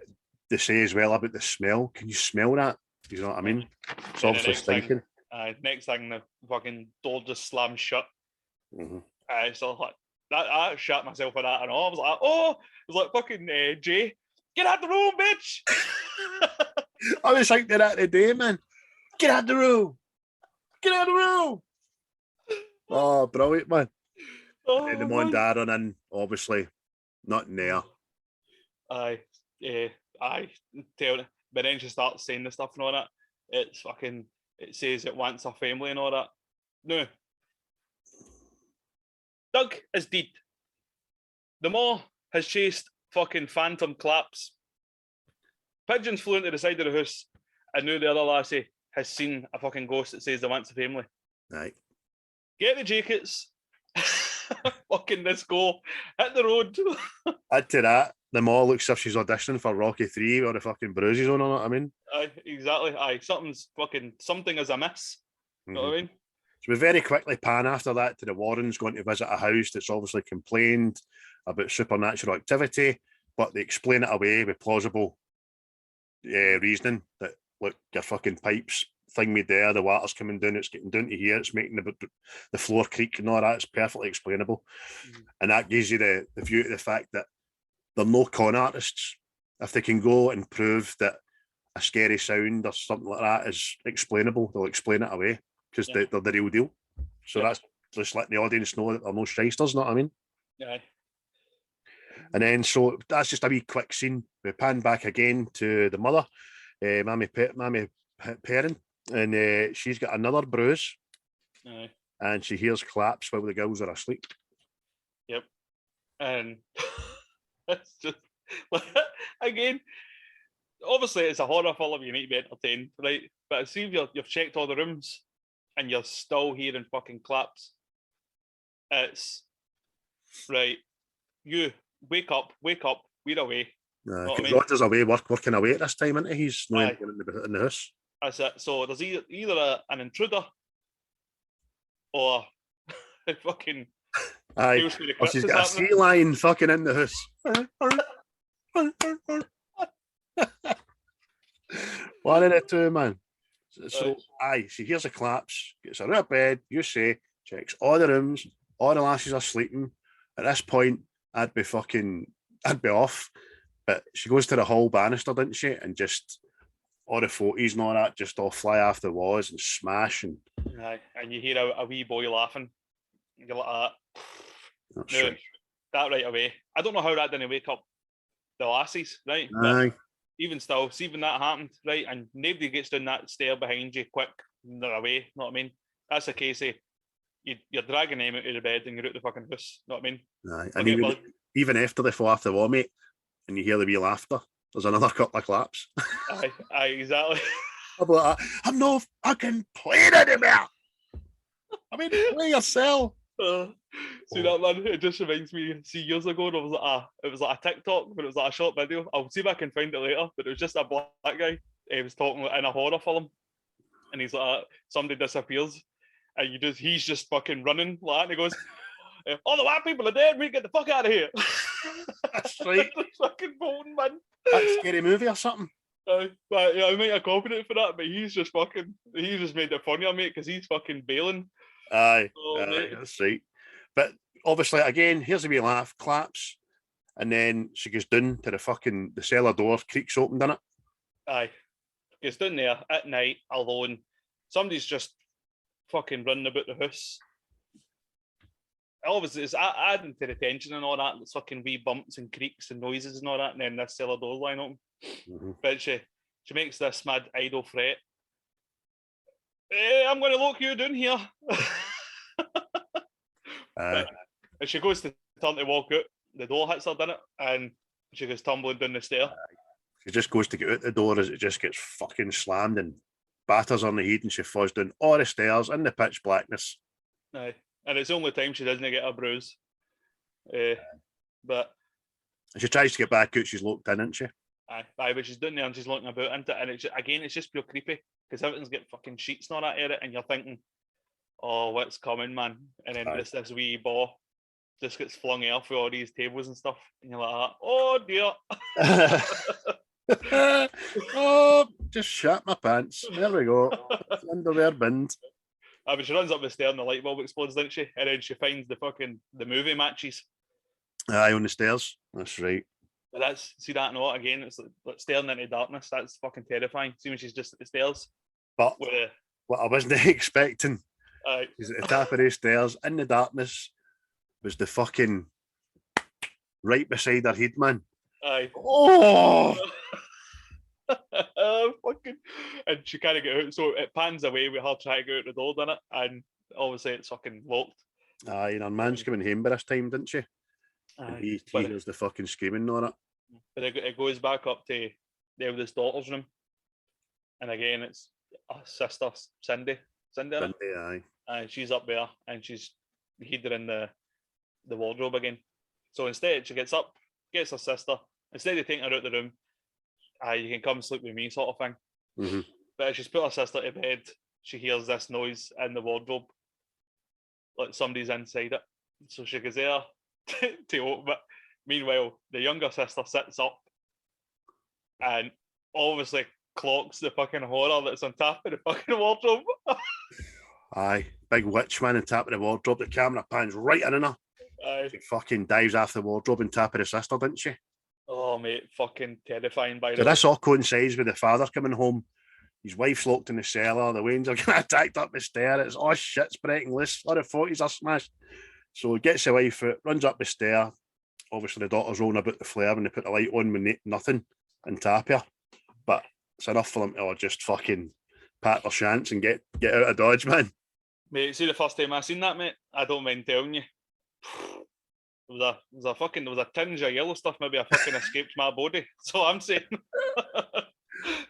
they say as well about the smell. Can you smell that? You know what I mean? It's obviously stinking. Next thing, the fucking door just slams shut. Mm-hmm. So like that, I shut myself for that, and all. I was like, oh, it was like fucking Jay, get out the room, bitch. I was thinking that today, man. Get out the room. Get out the room. Oh, brilliant, man. Oh, And the Mon Darren in, obviously, not in there. Aye, tell it. But then she starts saying the stuff and all that. It's fucking, it says it wants a family and all that. No. Doug is dead. The maw has chased fucking phantom claps. Pigeons flew into the side of the house, and now the other lassie has seen a fucking ghost that says they wants a family. Right. Get the jackets. Fucking let's go. Hit the road. Add to that, the maw looks as if she's auditioning for Rocky 3 or the fucking bruises on her, I mean. Aye, exactly. Aye, something is amiss. You know what I mean? So we very quickly pan after that to the Warrens going to visit a house that's obviously complained about supernatural activity, but they explain it away with plausible reasoning that, look, your fucking pipes thing made there, the water's coming down, it's getting down to here, it's making the floor creak and all that. It's perfectly explainable. And that gives you the view of the fact that they're no con artists. If they can go and prove that a scary sound or something like that is explainable, they'll explain it away because they're the real deal. So that's just letting the audience know that they're no shysters, know what I mean? Yeah. And then, so that's just a wee quick scene. We pan back again to the mother, Mammy Perrin, and she's got another bruise. Aye. And she hears claps while the girls are asleep. Yep. And it's just, again, obviously it's a horror film, you need to be entertained, right? But see if you've checked all the rooms and you're still hearing fucking claps. It's, right, you, wake up, we're away. Roger's away, working away at this time, isn't he? He's not in the house. That's it. So there's either an intruder or fucking... Aye, or she's got a sea lion fucking in the house. One of the two, man. So, aye, she hears the claps, gets her out of bed, you say, checks all the rooms, all the lasses are sleeping. At this point, I'd be off. But she goes to the hall banister, doesn't she? And just all the photos and all that just all fly off the walls and smash. And you hear a wee boy laughing. You're like that. No, that right away. I don't know how that didn't wake up the lassies, right? Aye. But even still, see when that happened, right? And nobody gets down that stair behind you quick, they're away, you know what I mean? That's the case of you're dragging them out of the bed and you're out the fucking house, you know what I mean? Aye. And even after they fall off the wall, mate, and you hear the wee laughter, there's another couple of claps. Aye, exactly. I'm like, I'm no fucking playing anymore. I mean, play yourself. See that, man? It just reminds me. See, years ago, it was like a TikTok, but it was like a short video. I'll see if I can find it later. But it was just a black guy. He was talking in a horror film, and he's like, somebody disappears, and he's just fucking running like that, and he goes, "All the white people are dead. We get the fuck out of here." That's right. Fucking bolting, man. That's a scary movie or something. But yeah, I might have copied it for that, but he just made it funnier, mate, because he's fucking bailing. Aye, that's right. But obviously, again, here's a wee laugh, claps, and then she goes down to the cellar door, creaks open, doesn't it? Aye. Gets down there at night, alone. Somebody's just fucking running about the house. Obviously, it's adding to the tension and all that. It's fucking wee bumps and creaks and noises and all that, and then this cellar door line open. Mm-hmm. But she makes this mad idle threat. I'm going to lock you down here. And she goes to turn to walk out. The door hits her, doesn't it? And she goes tumbling down the stair. She just goes to get out the door as it just gets fucking slammed and batters her on the head and she falls down all the stairs in the pitch blackness. Aye. And it's the only time she doesn't get a bruise. But She tries to get back out, she's locked in, isn't she? aye, but she's down there and she's looking about into it, and it's just pure creepy because everything's got fucking sheets and all that area, and you're thinking, oh, what's coming, man? And then this wee ball just gets flung off with all these tables and stuff, and you're like, oh dear. Oh, just shat my pants. There we go. Underwear binned. But she runs up the stair and the light bulb explodes, doesn't she? And then she finds the movie matches. Aye, on the stairs. That's right. But see that note again, it's like staring into darkness. That's fucking terrifying. See when she's just at the stairs. But what I wasn't expecting is at the top of the stairs in the darkness was the fucking right beside her head, man. Aye. Oh! Fucking, and she can't get out, so it pans away with her trying to go out the door, doesn't it? And obviously it's fucking locked. Aye, and her man's coming home by this time, didn't she? And he hears the fucking screaming on it. But it goes back up to the eldest daughter's room, and again it's a sister, Cindy. Aye. And she's up there, and she's hidden in the wardrobe again. So instead, she gets up, gets her sister. Instead of taking her out the room, you can come sleep with me, sort of thing. Mm-hmm. But as she's put her sister to bed, she hears this noise in the wardrobe, like somebody's inside it. So she goes there to open it. Meanwhile, the younger sister sits up and obviously clocks the fucking horror that's on top of the fucking wardrobe. Aye, big witch man on top of the wardrobe. The camera pans right in on her. Aye. She fucking dives off the wardrobe on top of the sister, didn't she? Oh, mate, fucking terrifying by the So way. this all coincides with the father coming home. His wife's locked in the cellar. The Waynes are getting attacked up the stair. It's all shit's breaking loose. All the 40s are smashed. So he gets the wife out, runs up the stair. Obviously, the daughter's rolling about the flare when they put the light on with nothing on top of her. But it's enough for them to just fucking pat their shants and get out of Dodge, man. Mate, see the first time I seen that, mate, I don't mind telling you. There was a tinge of yellow stuff maybe I fucking escaped my body. So I'm saying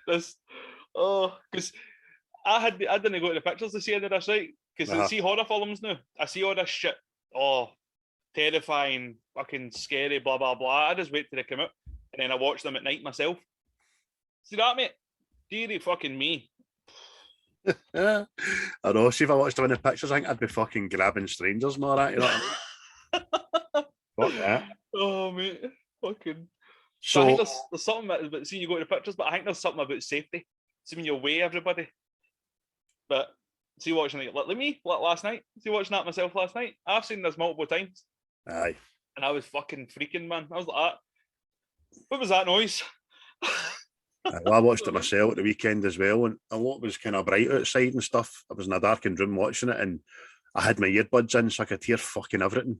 because I didn't go to the pictures to see any of this, right? Because I see horror films now. I see all this shit. Oh, terrifying, fucking scary, blah blah blah. I just wait till they come out and then I watch them at night myself. See that, mate? Deary fucking me. I know. See if I watched them in the pictures, I think I'd be fucking grabbing strangers and all that. You know what I mean? Fuck that. Oh, mate, fucking. So I think there's something about seeing you go to the pictures, but I think there's something about safety. See when you weigh everybody. But see watching it like me last night. See watching that myself last night. I've seen this multiple times. aye. And I was fucking freaking, man. I was like, what was that noise? Well, I watched it myself at the weekend as well, and a lot was kind of bright outside and stuff. I was in a darkened room watching it, and I had my earbuds in, so I could hear fucking everything.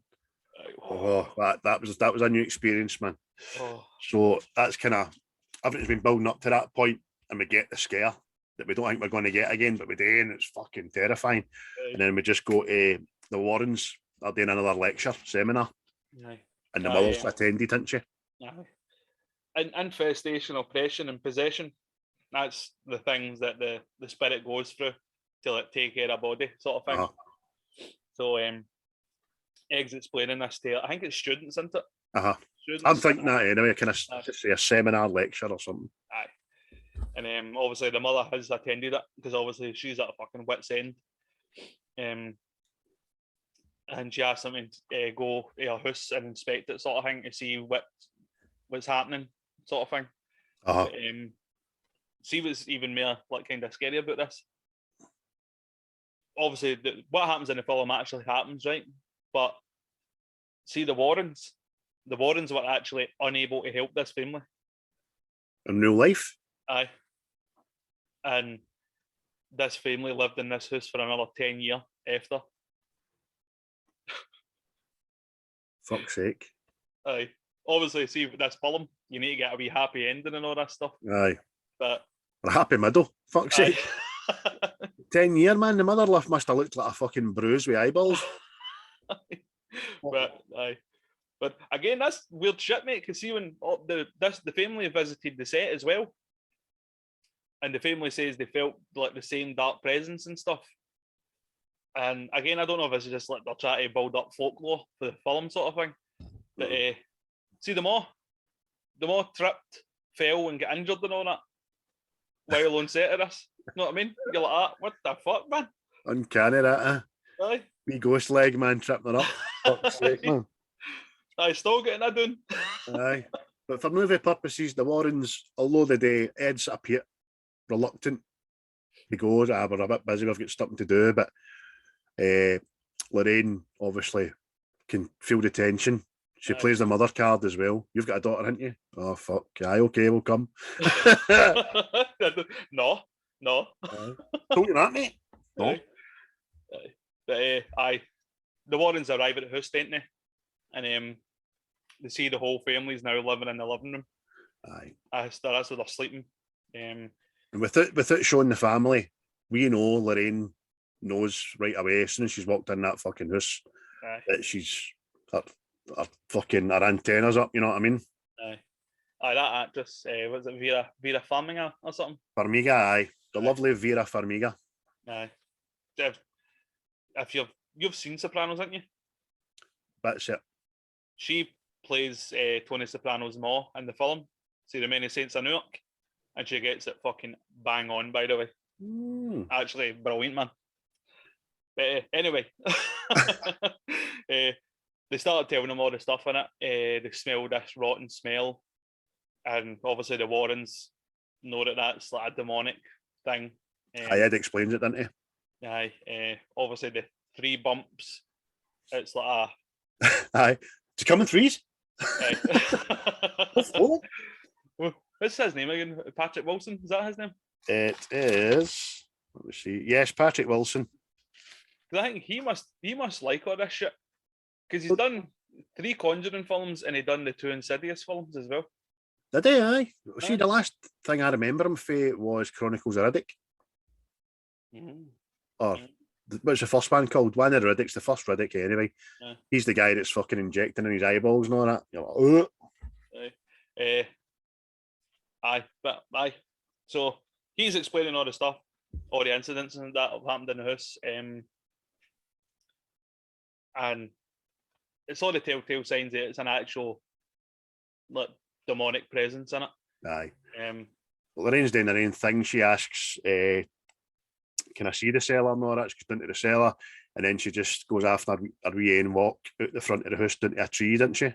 Oh, that was a new experience, man. Oh. So that's kind of everything's been building up to that point, and we get the scare that we don't think we're going to get again, but we do, and it's fucking terrifying. And then we just go to the Warrens. They're doing another lecture seminar, and the mother's attended, didn't she? Infestation, oppression, and possession. That's the things that the spirit goes through to like take care of body, sort of thing. Uh-huh. So Eggs explaining this to, I think it's students, isn't it? Students, I'm thinking that anyway, kind of just say a seminar lecture or something. Aye. And obviously the mother has attended it because obviously she's at a fucking wit's end. And she asked them to go to her house and inspect it, sort of thing, to see what's happening, sort of thing. Uh-huh. See what's even more like kind of scary about this. Obviously, what happens in the film actually happens, right? But see the Warrens were actually unable to help this family. In real life? Aye. And this family lived in this house for another 10 years after. Fuck's sake. Aye. Obviously, see this film, you need to get a wee happy ending and all that stuff. Aye. But a happy middle. Fuck's sake. 10 year, man. The mother must have looked like a fucking bruise with eyeballs. But again, that's weird shit, mate. Because see, when the family visited the set as well, and the family says they felt like the same dark presence and stuff. And again, I don't know if this is just like they're trying to build up folklore for the film sort of thing. But see them all tripped, fell, and get injured and all that while on set of this. You know what I mean? You're like, what the fuck, man? Uncanny that, Aye. Wee ghost leg man tripping her up. Fuck's sake, man. Aye, still getting that done. Aye. But for movie purposes, the Warrens, although the day Ed's a bit reluctant, he goes, we're a bit busy, we've got something to do, but Lorraine obviously can feel the tension. She plays the mother card as well. You've got a daughter, haven't you? Oh, fuck. Aye, okay, we'll come. No. Told you that, mate. No. Aye. But aye, the Warrens arrive at the house, don't they? And they see the whole family's now living in the living room. Aye. That's where they're sleeping. And without showing the family, we know Lorraine knows right away as soon as she's walked in that fucking house that she's her antennas up, you know what I mean? Aye, that actress, was it Vera Farmiga or something? Farmiga, aye. The lovely Vera Farmiga. Aye. If you've seen Sopranos, haven't you? That's it. She plays Tony Soprano's ma in the film, See the Many Saints of Newark, and she gets it fucking bang on, by the way. Actually, brilliant, man. But anyway, they started telling them all the stuff in it. They smell this rotten smell, and obviously the Warrens know that that's like a demonic thing. Ed explains it, doesn't he? Aye. Obviously the 3 bumps. It's like aye. To come in threes. What's his name again? Patrick Wilson? Is that his name? It is. Let me see. Yes, Patrick Wilson. Because I think he must like all this shit. Because he's done 3 Conjuring films and he done the 2 Insidious films as well. Did he? Aye. See, the last thing I remember him for was Chronicles of Riddick. Or what's the first one called? One of the Riddicks, the first Riddick anyway. He's the guy that's fucking injecting in his eyeballs and all that. You're like, Aye. So he's explaining all the stuff, all the incidents and that have happened in the house. And it's all the telltale signs that it's an actual like demonic presence in it. Aye. Lorraine's doing her own thing. She asks, can I see the cellar and all that? She goes into the cellar and then she just goes after her wee and walk out the front of the house into a tree, doesn't she?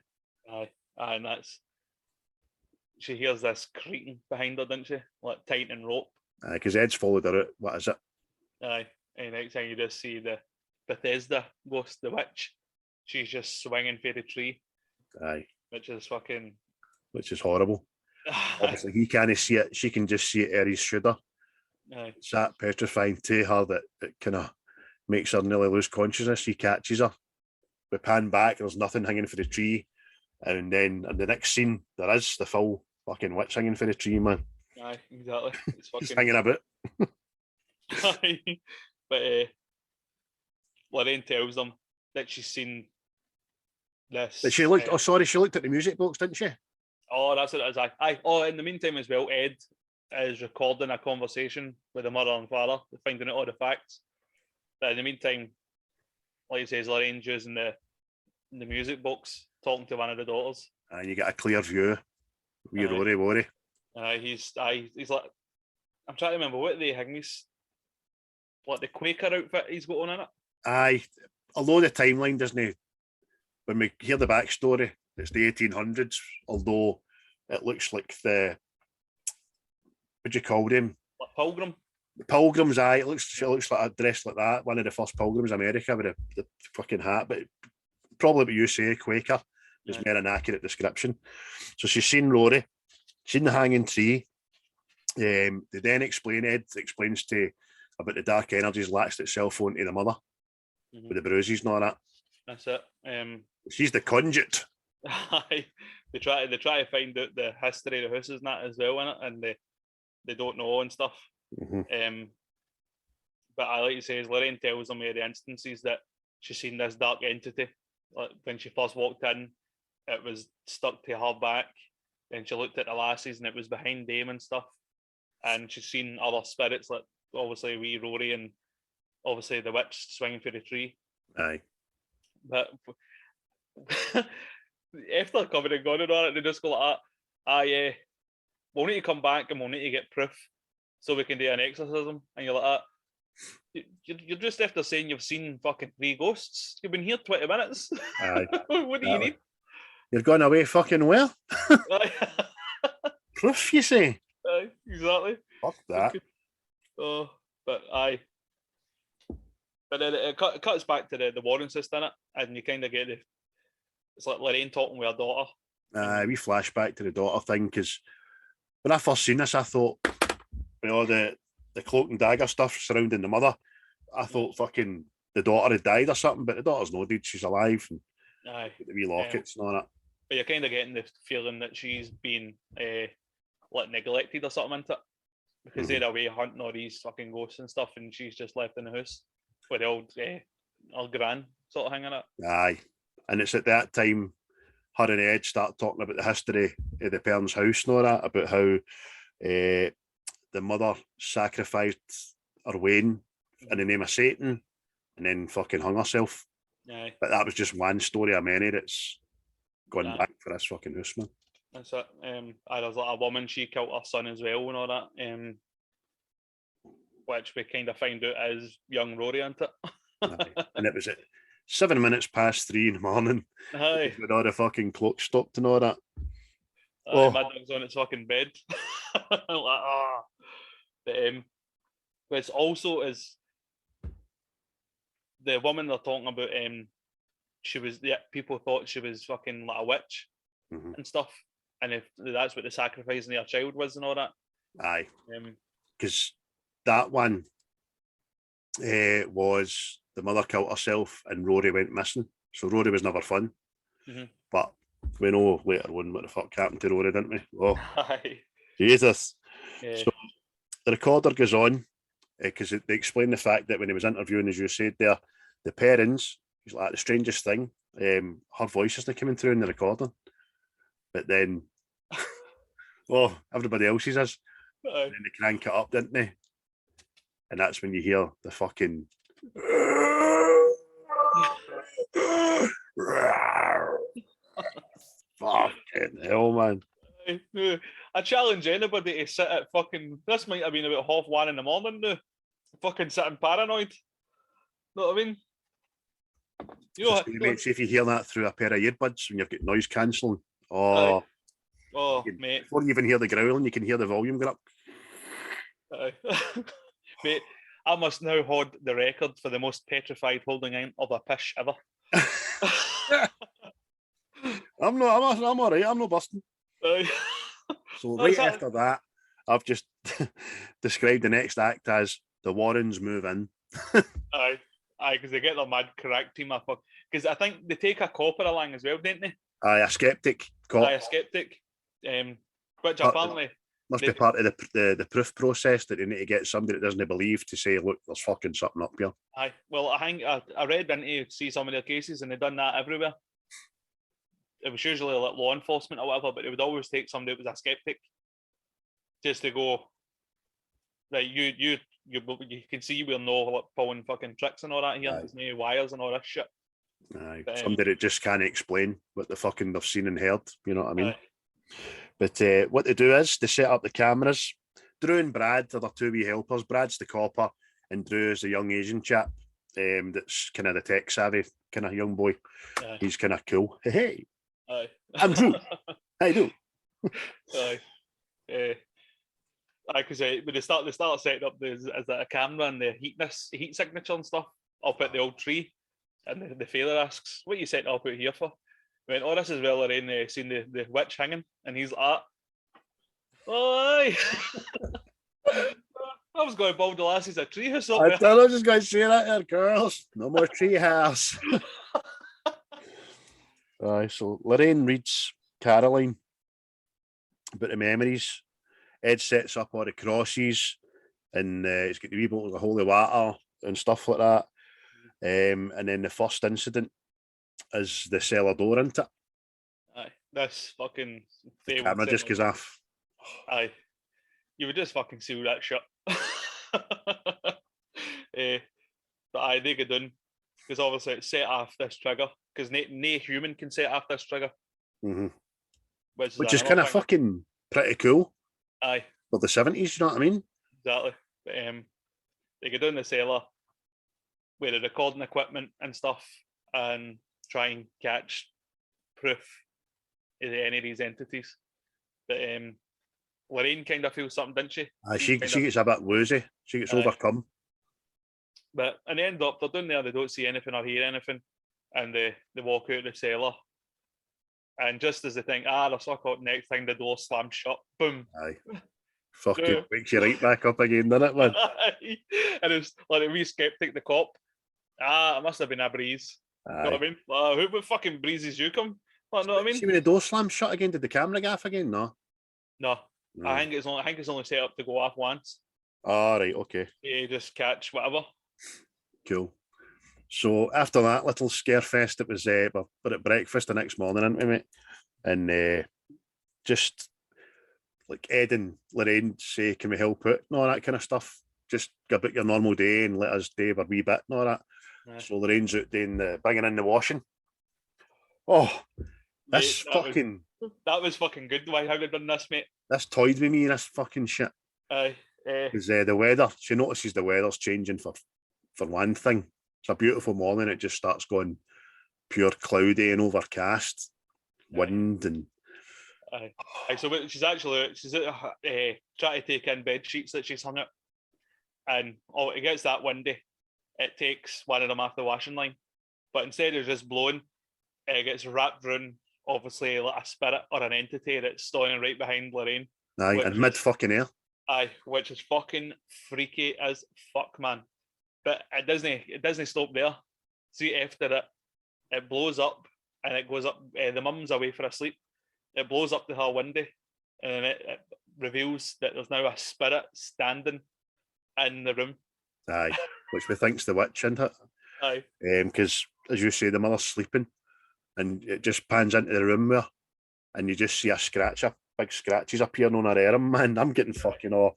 Aye, and she hears this creaking behind her, doesn't she? Like tightening rope. Aye, because Ed's followed her out. What is it? Aye, and next time you just see the Bethesda ghost, the witch. She's just swinging for the tree. Aye. Which is horrible. Obviously, he can't see it. She can just see it out his shoulder. Aye. It's that petrifying to her that it kind of makes her nearly lose consciousness. He catches her. We pan back, there's nothing hanging for the tree. And then in the next scene, there is the full fucking witch hanging for the tree, man. Aye, exactly. It's He's hanging about. Aye. But Lorraine tells them that she's seen this. But she looked, she looked at the music box, didn't she? Oh, that's what it is. Aye. Oh, in the meantime as well, Ed is recording a conversation with the mother and father, finding out all the facts. But in the meantime, like he says, Lorraine's using the music box, talking to one of the daughters. And you get a clear view. Wee Rory. He's like, I'm trying to remember what the things, like the Quaker outfit he's got on in it. Aye, although the timeline doesn't, when we hear the backstory, it's the 1800s, although it looks like what do you call them? Like Pilgrim? The Pilgrims, aye. It looks like dressed like that. One of the first Pilgrims in America with the fucking hat, but probably what you say, Quaker, is more an accurate description. So she's seen Rory, seen the hanging tree. They then Ed explains about the dark energies latched itself onto the mother with the bruises and all that. That's it. She's the conduit. They try to find out the history of the houses and that as well in it, and they don't know and stuff. But I like to say, Lorraine tells them the instances that she's seen this dark entity. Like when she first walked in, it was stuck to her back. Then she looked at the lassies and it was behind them and stuff. and she's seen other spirits, like obviously wee Rory and obviously the witch swinging through the tree. Aye. But after coming and going on it, they just go like that. Yeah, we'll need to come back and we'll need to get proof so we can do an exorcism. And you're like that. You're just after saying you've seen fucking 3 ghosts. You've been here 20 minutes. Aye. What do you need? You're going away fucking well. Proof, you say? Aye, exactly. Fuck that. Oh, but aye. But then it cuts back to the Warren sister in it, and you kind of get it's like Lorraine talking with her daughter. We flash back to the daughter thing, because when I first seen this, I thought, with all the cloak and dagger stuff surrounding the mother, I thought fucking the daughter had died or something, but the daughter's no dead, she's alive, and Aye. the wee lockets and all that. But you're kind of getting the feeling that she's been like neglected or something, into it, because they're away hunting all these fucking ghosts and stuff, and she's just left in the house with the old gran sort of hanging up. Aye, and it's at that time her and Ed start talking about the history of the parents' house and all that, about how the mother sacrificed her Wayne in the name of Satan and then fucking hung herself. Aye. But that was just one story of many that's gone back for this fucking house, man. That's it. There's like a woman, she killed her son as well and all that, which we kind of find out is young Rory, isn't it? Aye. And it was at 7 minutes past 3 in the morning. Aye. With all the fucking clock stopped and all that. My dog's on its fucking bed. Like, But it's also is the woman they're talking about. She was people thought she was fucking like a witch and stuff, and if that's what the sacrificing of her child was and all that. Aye. Because that one was the mother killed herself and Rory went missing. So Rory was never fun. But we know later on what the fuck happened to Rory, didn't we? Oh, Aye. Jesus. Yeah. So the recorder goes on because they explain the fact that when he was interviewing, as you said there, the parents, he's like, the strangest thing, her voice isn't coming through in the recording. But then, everybody else's is. Aye. And then they crank it up, didn't they? And that's when you hear the fucking fucking hell, man. I challenge anybody to sit at fucking, this might have been about 1:30 in the morning now, fucking sitting paranoid. Know what I mean? Mate, see if you hear that through a pair of earbuds when you've got noise cancelling. Mate. Before you even hear the growling, you can hear the volume go up. Mate, I must now hold the record for the most petrified holding in of a pish ever. I'm all right. I'm not busting. So right after that, I've just described the next act as the Warrens move in. Aye, because they get their mad correct team up. Because I think they take a copper along as well, don't they? Aye, a skeptic. Aye, a skeptic. Which apparently must be part of the proof process, that they need to get somebody that doesn't believe to say, look, there's fucking something up here. Aye, well, I think I read into see some of their cases, and they've done that everywhere. It was usually like law enforcement or whatever, but they would always take somebody that was a skeptic just to go, right, you can see we're no like pulling fucking tricks and all that here. There's no wires and all this shit. Aye, somebody that just can't explain what the fucking they've seen and heard. You know what I mean? Aye. But what they do is they set up the cameras. Drew and Brad are the two wee helpers. Brad's the copper, and Drew is the young Asian chap. That's kind of the tech savvy kind of young boy. Aye. He's kind of cool. Hey, Aye. I'm Drew. How you doing? Aye. Because when they start setting up a camera and the heat signature and stuff up at the old tree, and the father asks, "What are you setting up out here for?" I went, "Oh, this is well Lorraine seen the witch hanging," and he's like, "Oh, aye." I was going to build the lasses a treehouse up there. I was just going to say that there, girls. No more treehouse. Aye, so Lorraine reads Caroline about the memories. Ed sets up all the crosses, and he's got the wee bottle of holy water and stuff like that. And then the first incident is the cellar door, isn't it? Aye, this fucking failed. Camera just goes off. Aye. you would just fucking seal that shut. But aye, they get done because obviously it's set off this trigger because no human can set off this trigger, Mhm. which Which is another kind of thing. fucking pretty cool Aye, for the 70s, you know what I mean? exactly. But, they go down the cellar with the recording equipment and stuff and try and catch proof of any of these entities. But Lorraine kind of feels something, didn't she? She gets a bit woozy. She gets Aye. overcome. But and they end up, they're down there, they don't see anything or hear anything, and they walk out of the cellar. And just as they think, they're so caught, next thing the door slams shut, boom. Aye. Fucking Yeah. wakes you right back up again, doesn't it, man? And it's like a wee skeptic, the cop. It must have been a breeze. You know what I mean? What fucking breezes you come? You know what I mean? See when the door slams shut again, did the camera gaff again? No. No. I think it's only set up to go off once. All right, okay. You just catch whatever. Cool. So after that little scare fest, it was we're at breakfast the next morning, aren't we, mate? And just like Ed and Lorraine say, can we help out and all that kind of stuff. Just go about your normal day and let us do our wee bit and all that. Yeah. So Lorraine's out doing bringing in the washing. Oh, this Mate, that was fucking good. Why have they done this, mate? This toyed with me, this fucking shit. Aye. Because the weather, she notices the weather's changing for one thing. It's a beautiful morning. It just starts going pure cloudy and overcast, wind and. Aye. So she's out trying to take in bed sheets that she's hung up, and it gets that windy. It takes one of them off the washing line, but instead of just blowing, it gets wrapped around, obviously like a spirit or an entity that's standing right behind Lorraine. Aye, and mid fucking air. Aye, which is fucking freaky as fuck, man. But it doesn't stop there. See, after it blows up and it goes up. The mum's away for a sleep. It blows up to her window, and it reveals that there's now a spirit standing in the room. Aye, which we think's the witch, isn't it? Aye. Because as you say, the mother's sleeping, and it just pans into the room there, and you just see big scratches appearing on her arm. Man, I'm getting fucking all.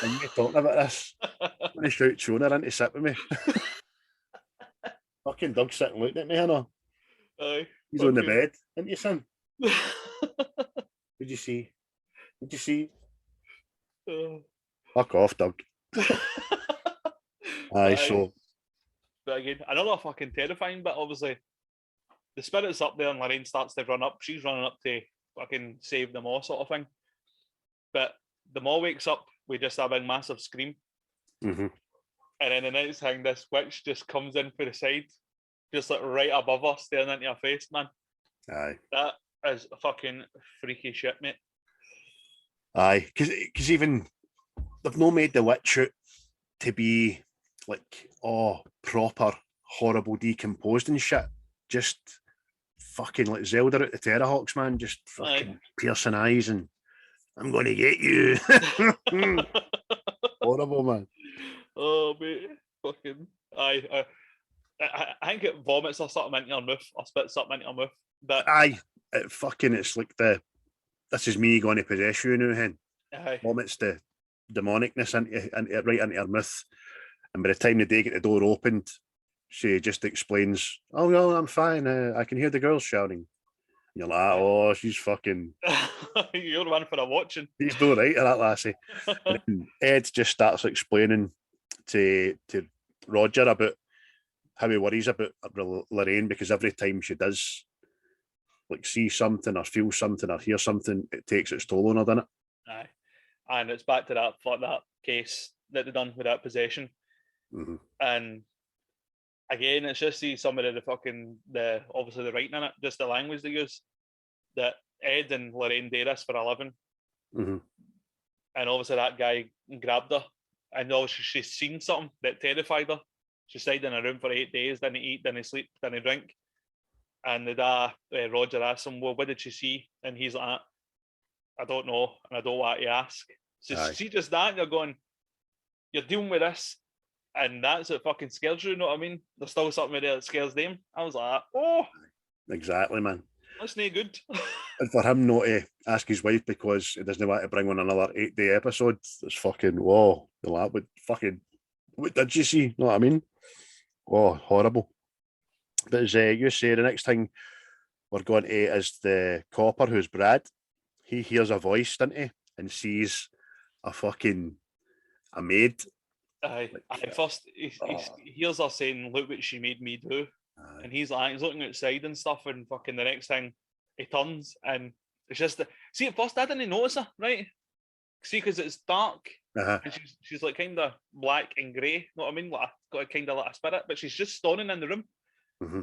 And you're talking about this. I'm gonna shout Shona in to sit with me. Fucking Doug's sitting looking at me, Hannah. Aye. He's on the bed, isn't you, son? What'd you see? What'd you see? Fuck off, Doug. Aye, so. But again, another fucking terrifying bit, obviously. The spirit's up there and Lorraine starts to run up. She's running up to fucking save them all, sort of thing. But the mall wakes up with just a big massive scream. Mm-hmm. And then the next thing, this witch just comes in for the side, just like right above her, staring into her face, man. Aye. That is fucking freaky shit, mate. Aye, because even they've not made the witch out to be like proper horrible decomposed and shit. Just fucking like Zelda at the Terrahawks, man. Just fucking piercing eyes and I'm going to get you. Horrible, man. Oh, mate. Fucking. I think it vomits or something into your mouth or spits something into your mouth. But it's like this is me going to possess you now, hen. Aye. Vomits the demonicness right into her mouth. And by the time they get the door opened, she just explains, oh, no, I'm fine. I can hear the girls shouting. And you're like, oh, she's fucking... You're the one for a watching. He's no right to that lassie. And Ed just starts explaining to Roger about how he worries about Lorraine, because every time she does like see something or feel something or hear something, it takes its toll on her, doesn't it? Aye. And it's back to that case that they done with that possession. Mm-hmm. And again, it's just some of obviously the writing in it, just the language they use, that Ed and Lorraine do this for a living. Mm-hmm. And obviously that guy grabbed her, and obviously she's seen something that terrified her. She stayed in a room for 8 days, didn't eat, didn't sleep, didn't drink. And Roger asked him, well, what did she see? And he's like, I don't know, and I don't want to ask. So see just that, and you're going, you're dealing with this, and that's what fucking scares you, you know what I mean? There's still something there that scares them. I was like, oh. Exactly, man. That's no good. And for him not to ask his wife because he doesn't want to bring on another 8-day episode, it's fucking, whoa, that would fucking, what did you see? Know what I mean? Oh, horrible. But as you say, the next thing we're going to is the copper who's Brad. He hears a voice, doesn't he? And sees a fucking, a maid. Aye. First, he hears her saying, "Look what she made me do," and he's looking outside and stuff, and fucking the next thing, he turns and it's just see at first I didn't notice her, right? See, because it's dark and she's like kind of black and grey. Know what I mean? Like got a kind of like a spirit, but she's just standing in the room,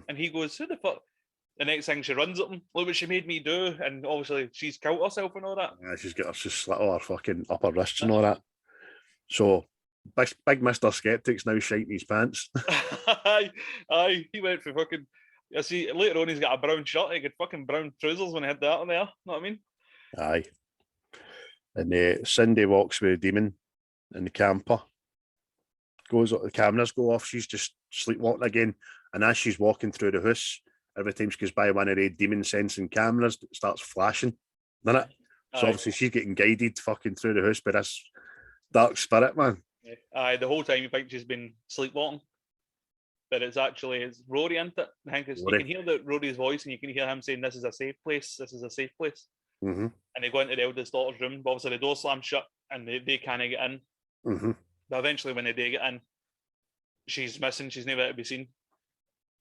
and he goes, "Who the fuck?" The next thing she runs at him, "Look what she made me do," and obviously she's killed herself and all that. Yeah, she's slit all her fucking upper wrists and all that. So big Mr. Skeptic's now shiting his pants. aye, he went for fucking. I see later on he's got a brown shirt. He got fucking brown trousers when he had that on there. Know what I mean? Aye. And Cindy walks with a demon in the camper. The cameras go off. She's just sleepwalking again. And as she's walking through the house, every time she goes by one of the demon sensing cameras, it starts flashing, doesn't it? So obviously she's getting guided fucking through the house by this dark spirit, man. Aye, the whole time you think she's been sleepwalking. But it's Rory, isn't it? I think you can hear Rory's voice and you can hear him saying, "This is a safe place, this is a safe place." And they go into the eldest daughter's room, but obviously the door slams shut and they can't get in. But eventually when they do get in, she's missing, she's never to be seen.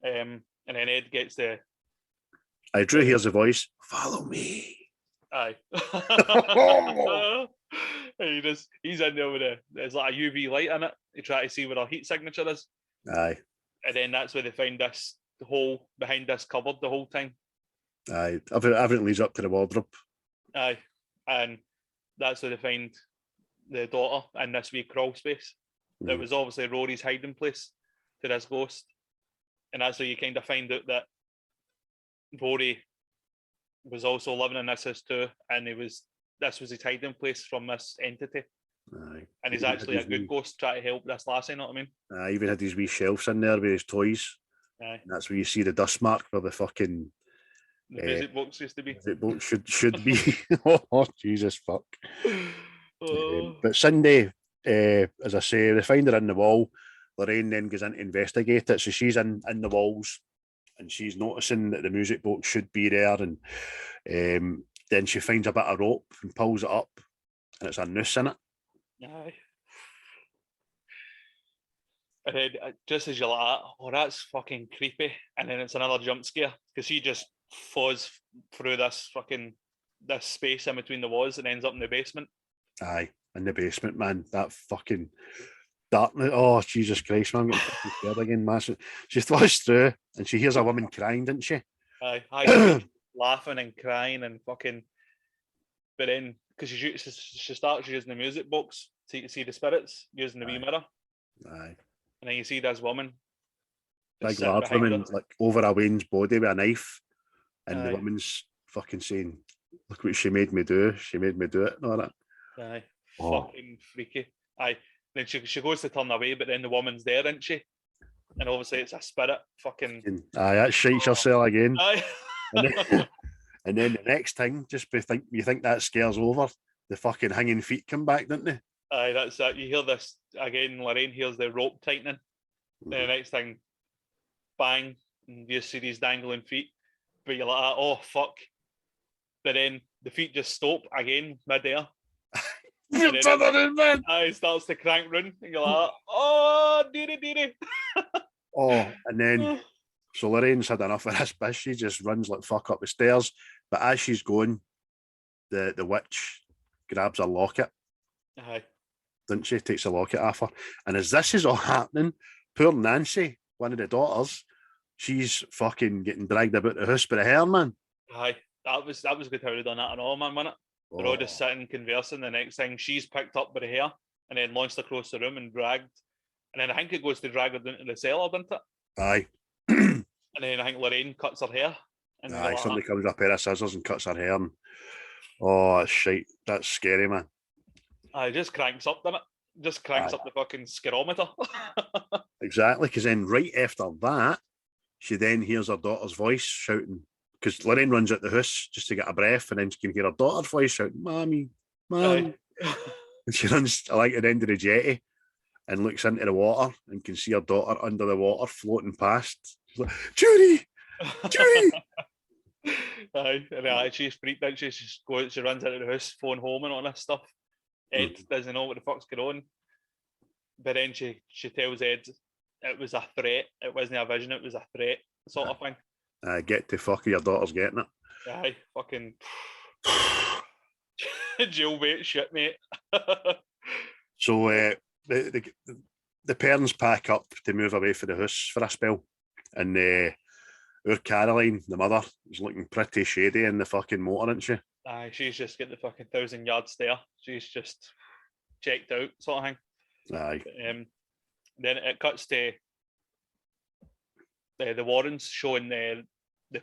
And then Ed gets the... Drew hears a voice, "Follow me." Aye. And he's in there with there's like a UV light in it. They try to see where our heat signature is. Aye. And then that's where they find this hole behind this cupboard the whole time. Aye. Everything leads up to the wardrobe. Aye. And that's where they find the daughter in this wee crawl space. It was obviously Rory's hiding place to this ghost. And that's where you kind of find out that Rory was also living in this house too, and this was his hiding place from this entity. Aye. And he's actually a good ghost trying to help this lassie, you know what I mean? I even had these wee shelves in there with his toys. Aye. And that's where you see the dust mark where the fucking music box used to be. Music box should be. Oh, Jesus fuck. But Cindy, as I say, they find her in the wall. Lorraine then goes in to investigate it. So she's in the walls and she's noticing that the music box should be there. And then she finds a bit of rope and pulls it up and it's a noose in it. Aye. And then just as you're like, "Oh, that's fucking creepy," and then it's another jump scare because she just falls through this space in between the walls and ends up in the basement. Aye, in the basement, man. That fucking darkness. Oh, Jesus Christ, man. I'm getting fucking scared again, massive. She flashes through and she hears a woman crying, didn't she? Aye, laughing and crying and fucking. But then, because she starts using the music box so you can see the spirits using the wee mirror. Aye. And then you see this woman. Big large woman, like over a Wayne's body with a knife. And the woman's fucking saying, "Look what she made me do. She made me do it." And all that. Aye. Fucking freaky. Aye. Then she goes to turn away, but then the woman's there, isn't she? And obviously it's a spirit. Fucking. Aye, that shakes herself again. Aye. And then the next thing, you think that scares over, the fucking hanging feet come back, don't they? Aye, that's that. You hear this again. Lorraine hears the rope tightening. Then the next thing, bang, and you see these dangling feet. But you're like, "Oh fuck!" But then the feet just stop again mid-air. It starts to crank round, and you're like, "Oh, dearie." Oh, and then so Lorraine's had enough of this bitch. She just runs like fuck up the stairs. But as she's going, the witch grabs a locket. Aye. Doesn't she? Takes a locket off her. And as this is all happening, poor Nancy, one of the daughters, she's fucking getting dragged about the house by the hair, man. Aye. That was good how they done that and all, man, wasn't it? They're all just sitting conversing. The next thing, she's picked up by the hair and then launched across the room and dragged. And then I think it goes to drag her down to the cellar, doesn't it? Aye. And then I think Lorraine cuts her hair. And aye, somebody comes with a pair of scissors and cuts her hair. And, oh, that's shite. That's scary, man. Aye, just cranks up, doesn't it? Just cranks up the fucking scarometer. Exactly, because then right after that, she then hears her daughter's voice shouting, because Lorraine runs out the house just to get a breath, and then she can hear her daughter's voice shouting, "Mommy, mommy!" Aye. And she runs like at the end of the jetty and looks into the water and can see her daughter under the water floating past. She's like, "Judy, Judy!" Aye, and she's freaked out. She runs out of the house, phone home and all this stuff. Ed doesn't know what the fuck's going on. But then she tells Ed it was a threat. It wasn't a vision, it was a threat, sort of thing. Get to fuck, your daughter's getting it. Aye, fucking jailbait shit, mate. So the parents pack up to move away from the house for a spell. And our Caroline, the mother, is looking pretty shady in the fucking motor, isn't she? Aye, she's just got the fucking 1,000-yard stare. She's just checked out, sort of thing. Aye. Then it cuts to the Warrens showing the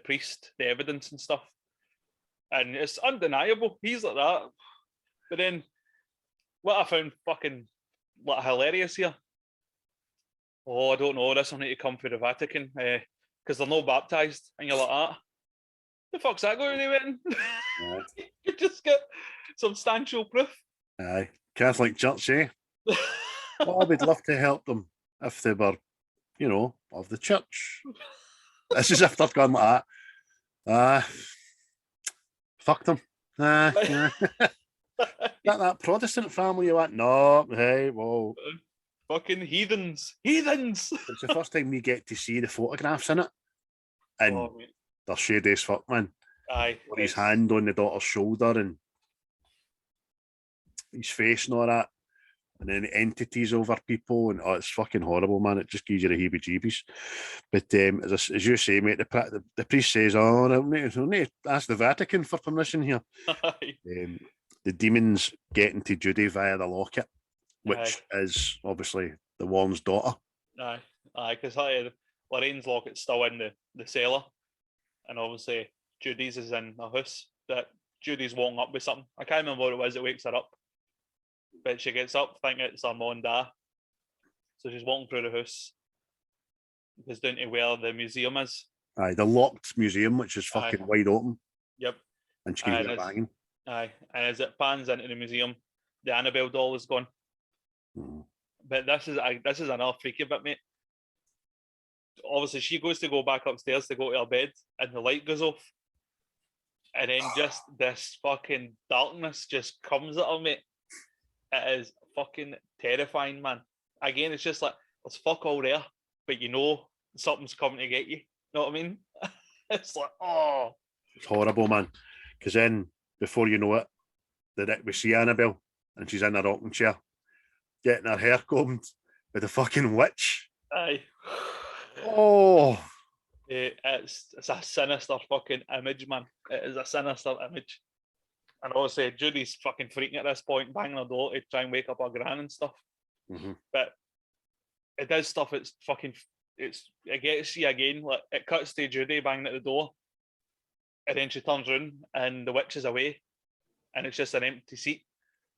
priest the evidence and stuff, and it's undeniable. He's like that. But then, what I found fucking like hilarious here. Oh, I don't know. This will need to come for the Vatican because they're not baptized, and you're like, ah, the fuck's that going to do? Then you just get substantial proof. Aye, Catholic Church, eh? Well, I would love to help them if they were, of the church. It's as if they've gone like that. Fuck them. Yeah. that Protestant family you went, no, hey, whoa. Fucking heathens. Heathens! It's the first time we get to see the photographs in it. And they're shady as fuck, man. Aye. With his hand on the daughter's shoulder and his face and all that. And then entities over people, and it's fucking horrible, man. It just gives you the heebie-jeebies. But as you say, mate, the priest says, "Oh, I need to ask the Vatican for permission here." The demons get into Judy via the locket, which is obviously the Warren's daughter. Aye, because Lorraine's locket's still in the cellar, and obviously Judy's is in the house. That Judy's walking up with something. I can't remember what it was that wakes her up. But she gets up thinking it's her mum and dad. So she's walking through the house. Goes down to where the museum is. Aye, the locked museum, which is fucking wide open. Yep. And she can hear banging. Aye. And as it pans into the museum, the Annabelle doll is gone. But this is another freaky bit, mate. Obviously, she goes to go back upstairs to go to her bed, and the light goes off. And then just this fucking darkness just comes at her, mate. It is fucking terrifying, man. Again, it's just like, there's fuck all there, but something's coming to get you. Know what I mean? It's like, oh. It's horrible, man. Because then, before you know it, we see Annabelle, and she's in a rocking chair, getting her hair combed with a fucking witch. Aye. Oh. It's a sinister fucking image, man. It is a sinister image. And obviously, Judy's fucking freaking at this point, banging her door to try and wake up her gran and stuff. But it does stuff. It gets you again. Like, it cuts to Judy banging at the door, and then she turns around, and the witch is away, and it's just an empty seat.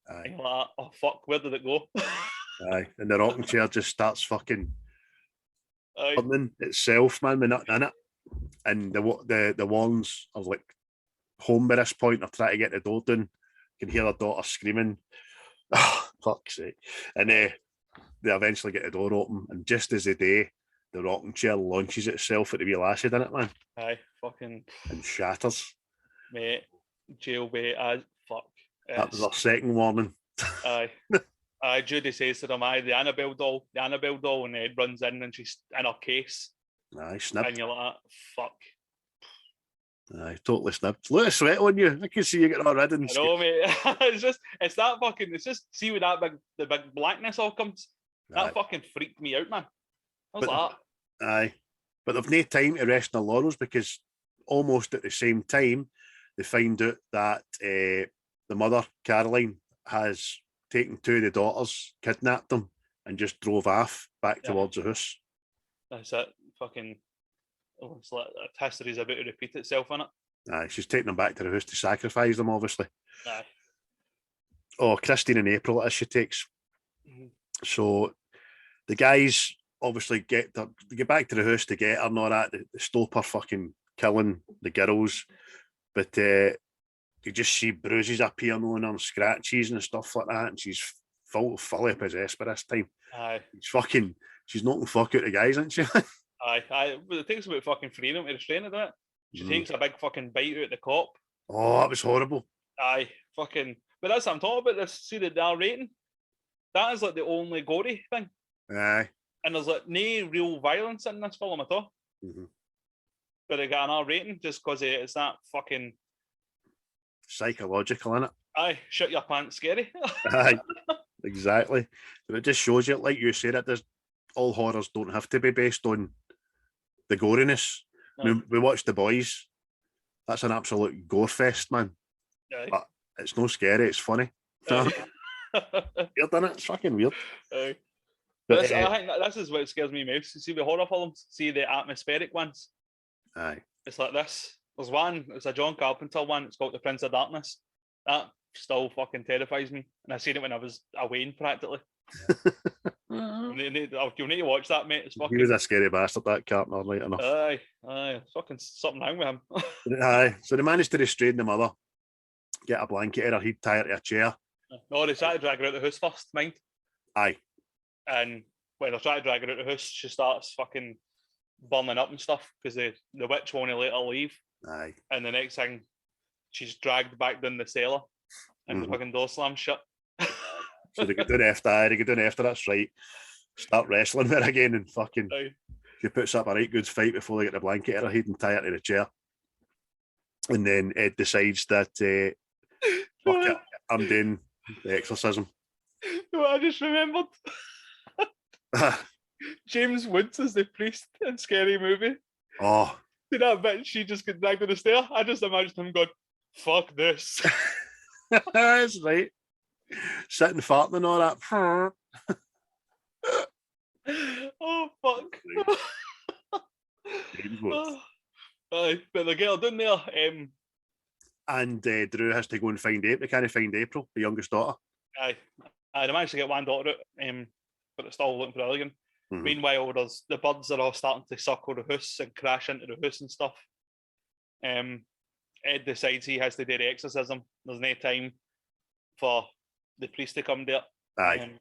Aye. And you're like, oh fuck, where did it go? Aye, and the rocking chair just starts fucking turning itself, man. We're not in it, and the Warrens are like home by this point. They're trying to get the door down. You can hear their daughter screaming. Oh, fuck's sake. And they eventually get the door open, and just as the rocking chair launches itself at the wee lassie in it, man. Aye, fucking. And shatters. Mate, jailbait as fuck. That was our second warning. Aye. Judy says to them, the Annabelle doll, and Ed runs in and she's in her case. Aye, snipped. And you're like, fuck. Aye, totally snipped. Look at the sweat on you. I can see you getting all red and I know, mate. It's just, see with the big blackness all comes. That fucking freaked me out, man. What's that? Aye. But they've no time to rest on their laurels, because almost at the same time, they find out that the mother, Caroline, has taken two of the daughters, kidnapped them, and just drove off back towards the house. That's it. Fucking, it's like history's about to repeat itself, innit? Aye, she's taking them back to the house to sacrifice them, obviously. Aye. Oh, Christine and April, as she takes. So the guys obviously get back to the house to get her and all that. They stop her fucking killing the girls, but you just see bruises appearing on her, scratches and stuff like that, and she's fully possessed by this time. Aye. She's knocking fuck out the guys, isn't she? Aye. But it takes about fucking freedom to restrain it. She takes a big fucking bite out of the cop. Oh, that was horrible. Aye, fucking. But that's what I'm talking about. This, see the R rating? That is like the only gory thing. Aye. And there's like no real violence in this film at all. Mhm. But they got an R rating just because it's that fucking. Psychological, innit? Aye, shit your pants scary. Aye, exactly. But it just shows you, like you said, it does. All horrors don't have to be based on the goriness. No. We watched The Boys. That's an absolute gore fest, man. Aye. But it's no scary. It's funny. Aye. Weird, isn't it? It's fucking weird. Aye. But, I think this is what scares me most. See the horror films, see the atmospheric ones. aye. It's like this. There's one, it's a John Carpenter one, it's called The Prince of Darkness. That still fucking terrifies me. And I seen it when I was a Wayne practically. You'll need to watch that, mate. It's He fucking. was a scary bastard, that Carpenter, right enough. Aye. It's fucking something wrong with him. Aye. So they managed to restrain the mother, get a blanket in her head, tie her to a chair. No, they tried to drag her out of the house first, mind. Aye. And when they're trying to drag her out of the house, she starts fucking burning up and stuff because the witch won't let her leave. Aye. And the next thing, she's dragged back down the cellar and the fucking door slams shut. So they go down after, that's right. Start wrestling with her again and fucking Aye. she puts up a right good fight before they get the blanket in her head and tie her to the chair. And then Ed decides that fuck it, I'm doing the exorcism. What I just remembered. James Woods is the priest in Scary Movie. Oh, See that bit? She just gets dragged down the stair. I just imagined him going, "Fuck this." that's right. Sitting farting and all that. Oh fuck. James Woods. Aye, but the girl down there, And Drew has to go and find April. They can't find April, the youngest daughter. aye, they managed to get one daughter out, but it's still looking for the other one. Mhm. Meanwhile, there's the birds are all starting to circle the house and crash into the house and stuff. Ed decides he has to do the exorcism. There's no time for the priest to come there. Aye.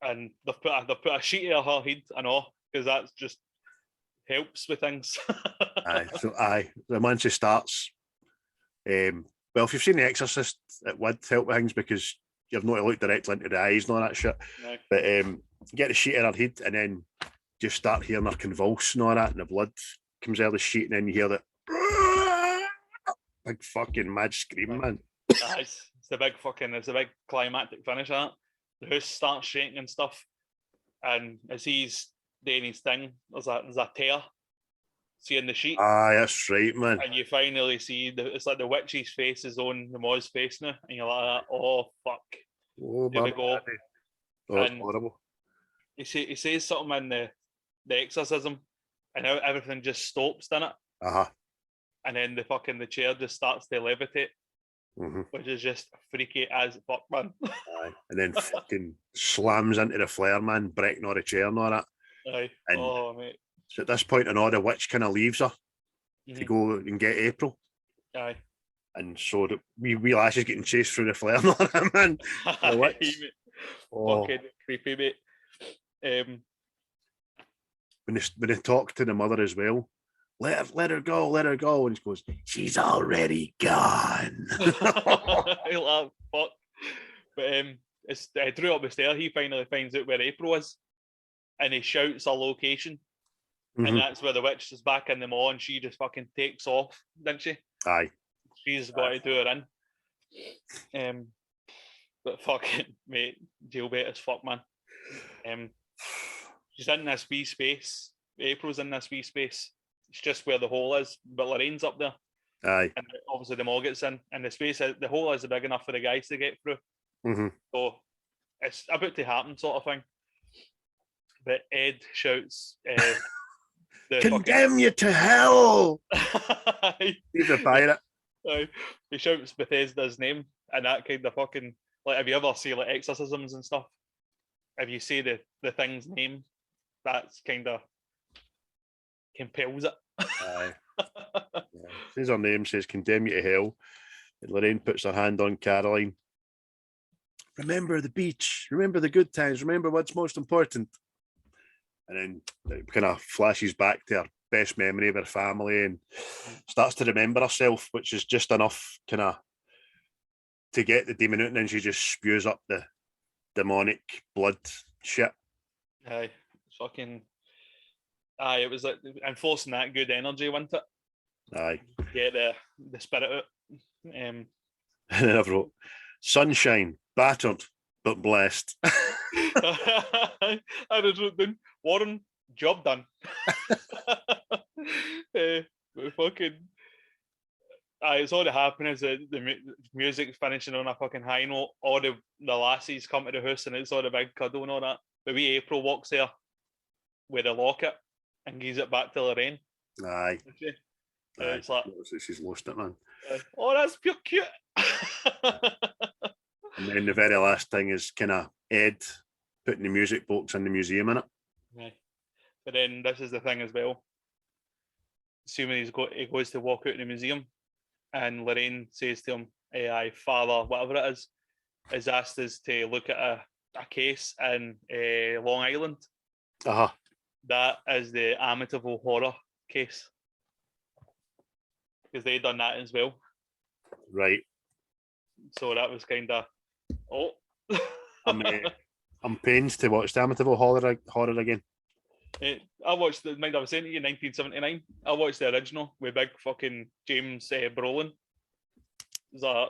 And they've put a sheet over her head and all because that just helps with things. Aye. So the man she starts. Well, if you've seen The Exorcist, it would help with things because you've not to look directly into the eyes and all that shit. No. But get the sheet in her head and then just start hearing her convulse and all that, and the blood comes out of the sheet, and then you hear that big fucking mad scream, man. It's the big climactic finish of that. The house starts shaking and stuff, and as he's doing his thing, there's a tear. See in the sheet, Aye, that's right, man. and you finally see it's like the witch's face is on the Mo's face now, and you're like, oh fuck, Oh, here we man. go. Oh, it's And- horrible. He says something in the exorcism, and everything just stops, doesn't it? Uh-huh. And then the chair just starts to levitate, Mhm. which is just freaky as fuck, man. Aye. And then fucking slams into the flare, man, breaking all the chair and all that. Aye. And- Oh mate. So at this point and all, the witch kind of leaves her to Mhm. go and get April. Aye. And so the wee lass is getting chased through the flare and all that, man. Aye, witch. mate. Oh. Fucking creepy, mate. When they talk to the mother as well, let her go, and she goes, she's already gone. I love fuck. But it's Drew up the stair. He finally finds out where April is, and he shouts a location, and Mhm. that's where the witch is back in the mall, and she just fucking takes off, didn't she? Aye. She's got to do her in. But fucking mate, jailbait as fuck, man. She's in this wee space. April's in this wee space. It's just where the hole is, but Lorraine's up there, Aye. and obviously the mall gets in, and the hole is big enough for the guys to get through. hmm So it's about to happen, sort of thing. But Ed shouts, the Condemn you to hell. fucking... He's a pirate. He shouts Bethesda's name, and that kind of fucking like. Have you ever seen like exorcisms and stuff? If you say the thing's name, that's kind of compels it. Aye. Yeah. Says her name, says condemn you to hell. And Lorraine puts her hand on Caroline. Remember the beach. Remember the good times. Remember what's most important. And then it kind of flashes back to her best memory of her family and starts to remember herself, which is just enough kind of to get the demon out, and then she just spews up the demonic blood shit. Aye, fucking. Aye, it was like enforcing that good energy, wasn't it? Aye. Get the spirit out. And then I wrote, sunshine, battered, but blessed. I just wrote down, Warren, job done. Fucking. It's all that happening is that the music's finishing on a fucking high note. All the lassies come to the house and it's all the big cuddle and all that. But wee April walks there with a locket and gives it back to Lorraine. Aye. It's like, she's lost it, man. oh, that's pure cute. And then the very last thing is kind of Ed putting the music box in the museum in it. Aye. But then this is the thing as well. Assuming he goes to walk out of the museum, and Lorraine says to him, "Aye, father, whatever it is asked us to look at a case in Long Island." Uh-huh. That is the Amityville horror case, because they done that as well. Right. So that was kind of I'm pains to watch the Amityville horror again. I watched the mind I was saying to you, 1979. I watched the original with big fucking James Brolin. Is that?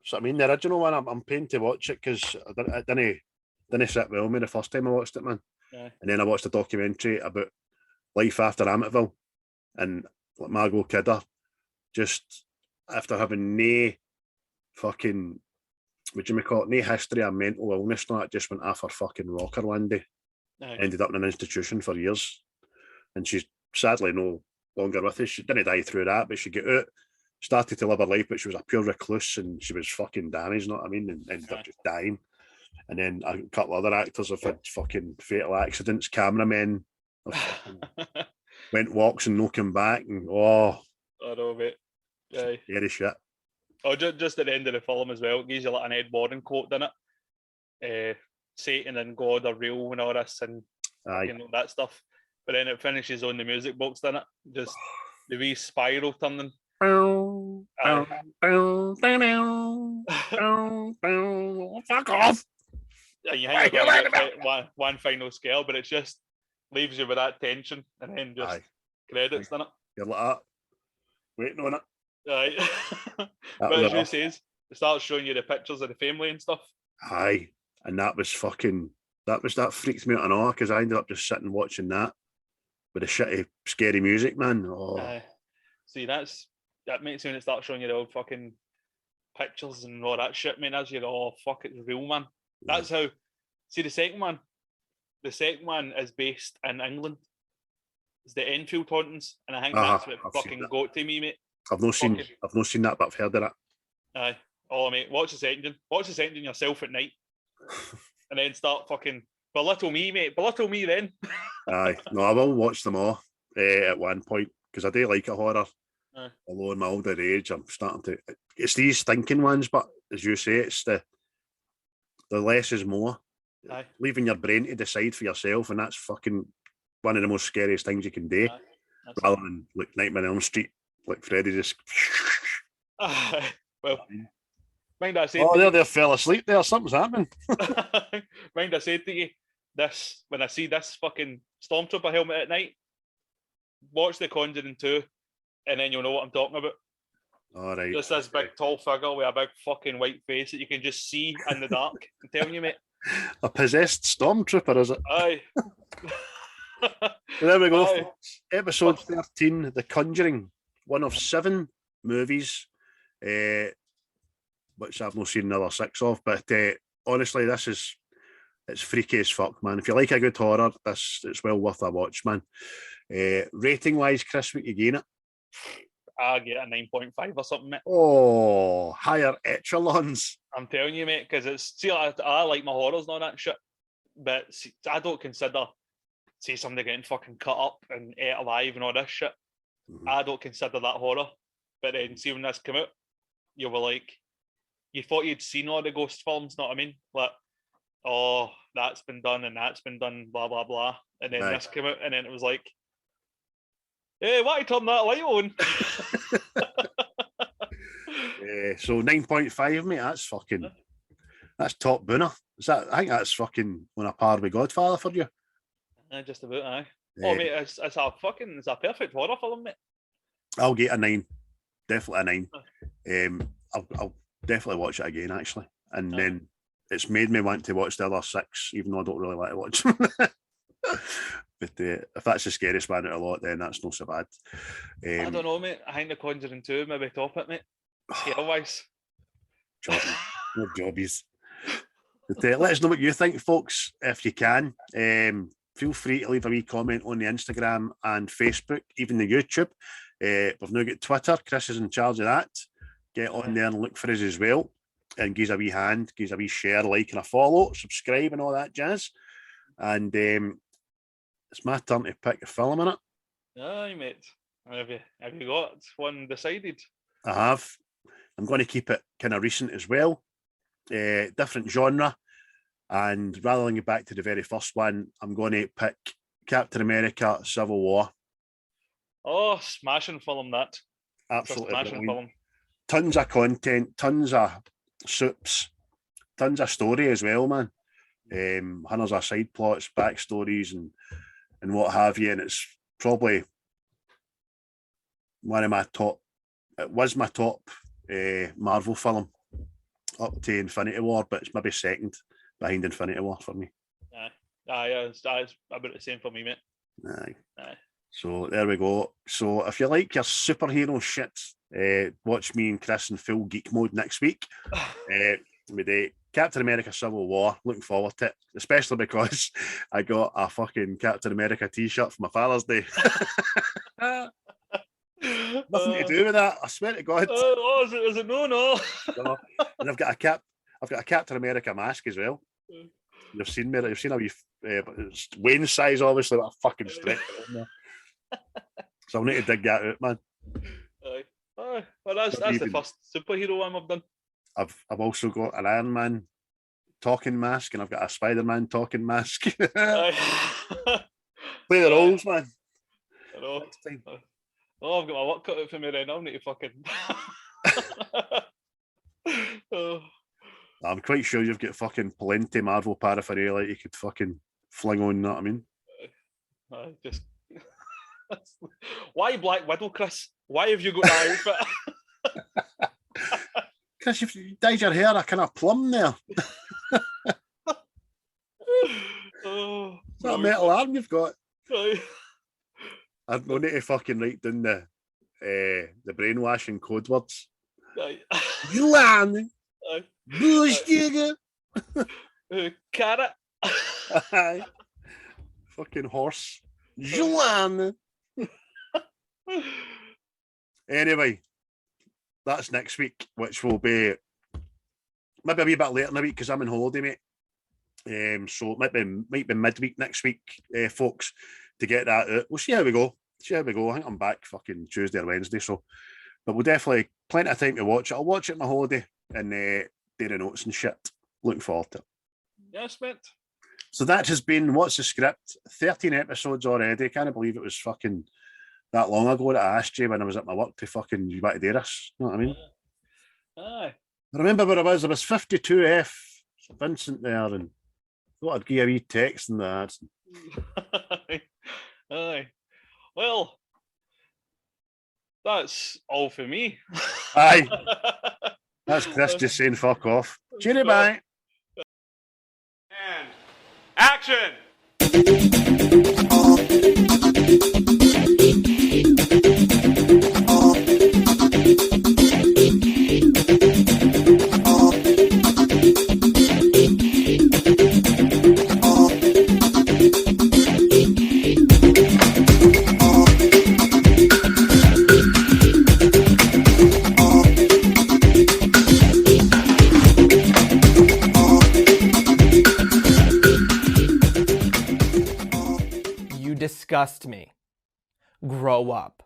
So I mean, the original one, I'm pained to watch it because it didn't sit well with me the first time I watched it, man. Yeah. And then I watched a documentary about life after Amityville, and like Margot Kidder, just after having no fucking, what do you call it, no history of mental illness, and that, just went off her fucking rocker one day. Ended up in an institution for years, and she's sadly no longer with us. She didn't die through that, but she got out, started to live her life, but she was a pure recluse and she was fucking damaged, you know what I mean? And ended up just dying. And then a couple other actors have had fucking fatal accidents. Cameramen went walks and no come back, and I know, mate. Scary shit. Oh, just at the end of the film as well, it gives you like an Ed Warren quote, doesn't it? Satan and God are real and all this and that stuff. But then it finishes on the music box, doesn't it? Just the wee spiral turning. Fuck off. You think you're going to get one final scale, but it just leaves you with that tension and then just credits, doesn't it? You're like that, waiting on it. Aye. But as you says, it starts showing you the pictures of the family and stuff. Aye. And that freaked me out and all, because I ended up just sitting watching that with the shitty, scary music, man. Oh. See, that makes me when it starts showing you the old fucking pictures and all that shit, man. As you're, fuck, it's real, man. That's how. See, the second one is based in England. It's the Enfield Hauntings, and I think that's what fucking got to me, mate. I've not seen that, but I've heard of it. Aye. Oh, mate, watch the second yourself at night. And then start fucking belittle me, mate. Belittle me then. Aye. No, I will watch them all at one point, because I do like a horror. Although in my older age, I'm starting to... It's these thinking ones, but as you say, it's the less is more. Aye. Leaving your brain to decide for yourself, and that's fucking one of the most scariest things you can do. Rather than like Nightmare on Elm Street, like Freddy just... Well... Mind I said they fell asleep there. Something's happening. Mind I said to you, when I see this fucking Stormtrooper helmet at night, watch The Conjuring 2, and then you'll know what I'm talking about. All right. Just this big tall figure with a big fucking white face that you can just see in the dark. I'm telling you, mate. A possessed Stormtrooper, is it? Aye. There we go. Aye. Episode 13, The Conjuring, one of 7 movies. Which I've not seen another 6 of, but honestly, it's freaky as fuck, man. If you like a good horror, it's well worth a watch, man. Rating wise, Chris, what you gain it? I get a 9.5 or something, mate. Oh, higher echelons. I'm telling you, mate, because I like my horrors and all that shit, but see, I don't consider see somebody getting fucking cut up and ate alive and all this shit. Mhm. I don't consider that horror. But then see when this came out, you were like, you thought you'd seen all the ghost films, know what I mean? Like, oh, that's been done and that's been done, blah blah blah. And then Aye. this came out, and then it was like, hey, why turn that light on? So 9.5, mate. That's top booner. Is that? I think that's fucking on a par with Godfather for you. Just about, aye. Oh, mate, it's a perfect horror film, mate. I'll get a 9. Definitely a 9. I'll definitely watch it again, actually. And then it's made me want to watch the other 6, even though I don't really like to watch them. But if that's the scariest one out of a lot, then that's not so bad. I don't know, mate. I think The Conjuring 2 maybe top it, mate. Scale-wise. Jobbies. No jobbies. But let us know what you think, folks, if you can. Feel free to leave a wee comment on the Instagram and Facebook, even the YouTube. We've now got Twitter. Chris is in charge of that. Get on there and look for us as well. And give us a wee hand, give us a wee share, like and a follow, subscribe and all that jazz. And it's my turn to pick a film in it. Aye, mate. Have you got one decided? I have. I'm going to keep it kind of recent as well. Different genre. And rather than get back to the very first one, I'm going to pick Captain America Civil War. Oh, smashing film that. Absolutely Smashing brilliant. film. Tons of content, tons of soups, tons of story as well, man. Hundreds of side plots, backstories, and what have you. And it's probably one of my top. It was my top Marvel film up to Infinity War, but it's maybe second behind Infinity War for me. Aye, it's about the same for me, mate. Aye. So there we go. So if you like your superhero shit, watch me and Chris in full geek mode next week. With Captain America Civil War. Looking forward to it, especially because I got a fucking Captain America t-shirt for my Father's Day. Nothing to do with that. I swear to God. Is it? No. And I've got a Captain America mask as well. You've seen me. You've seen a wee, it's Wayne's size, obviously, but I fucking stretch it on there. So I'll need to dig that out, man. Aye. Well, that's the first superhero one I've done. I've also got an Iron Man talking mask, and I've got a Spider-Man talking mask. Play the roles, man. I know. Oh, I've got my work cut out for me then. I'll need to fucking. I'm quite sure you've got fucking plenty Marvel paraphernalia you could fucking fling on, you know what I mean? Just. Why Black Widow, Chris? Why have you got that outfit? Chris, you dyed your hair a kind of plum there. Is that a metal arm you've got? I don't need to fucking write down the brainwashing code words. You land. Bush digger. Carrot. Fucking horse. Joanne. Anyway, that's next week, which will be maybe a wee bit later in the week because I'm on holiday, mate. So it might be midweek next week, folks, to get that out. We'll see how we go. I think I'm back fucking Tuesday or Wednesday, so but we'll definitely plenty of time to watch it. I'll watch it on my holiday and do the notes and shit. Looking forward to it. Yes, mate. So that has been What's the Script? 13 episodes already. Can't believe it was fucking that long ago that I asked you when I was at my work to fucking you back to do this. You know what I mean? Aye. I remember where I was. I was 52F. Vincent there, and I thought I'd give you a wee text and that. Aye. Well, that's all for me. Aye. That's Chris just saying fuck off. Cheery bye. And action! disgust me. Grow up.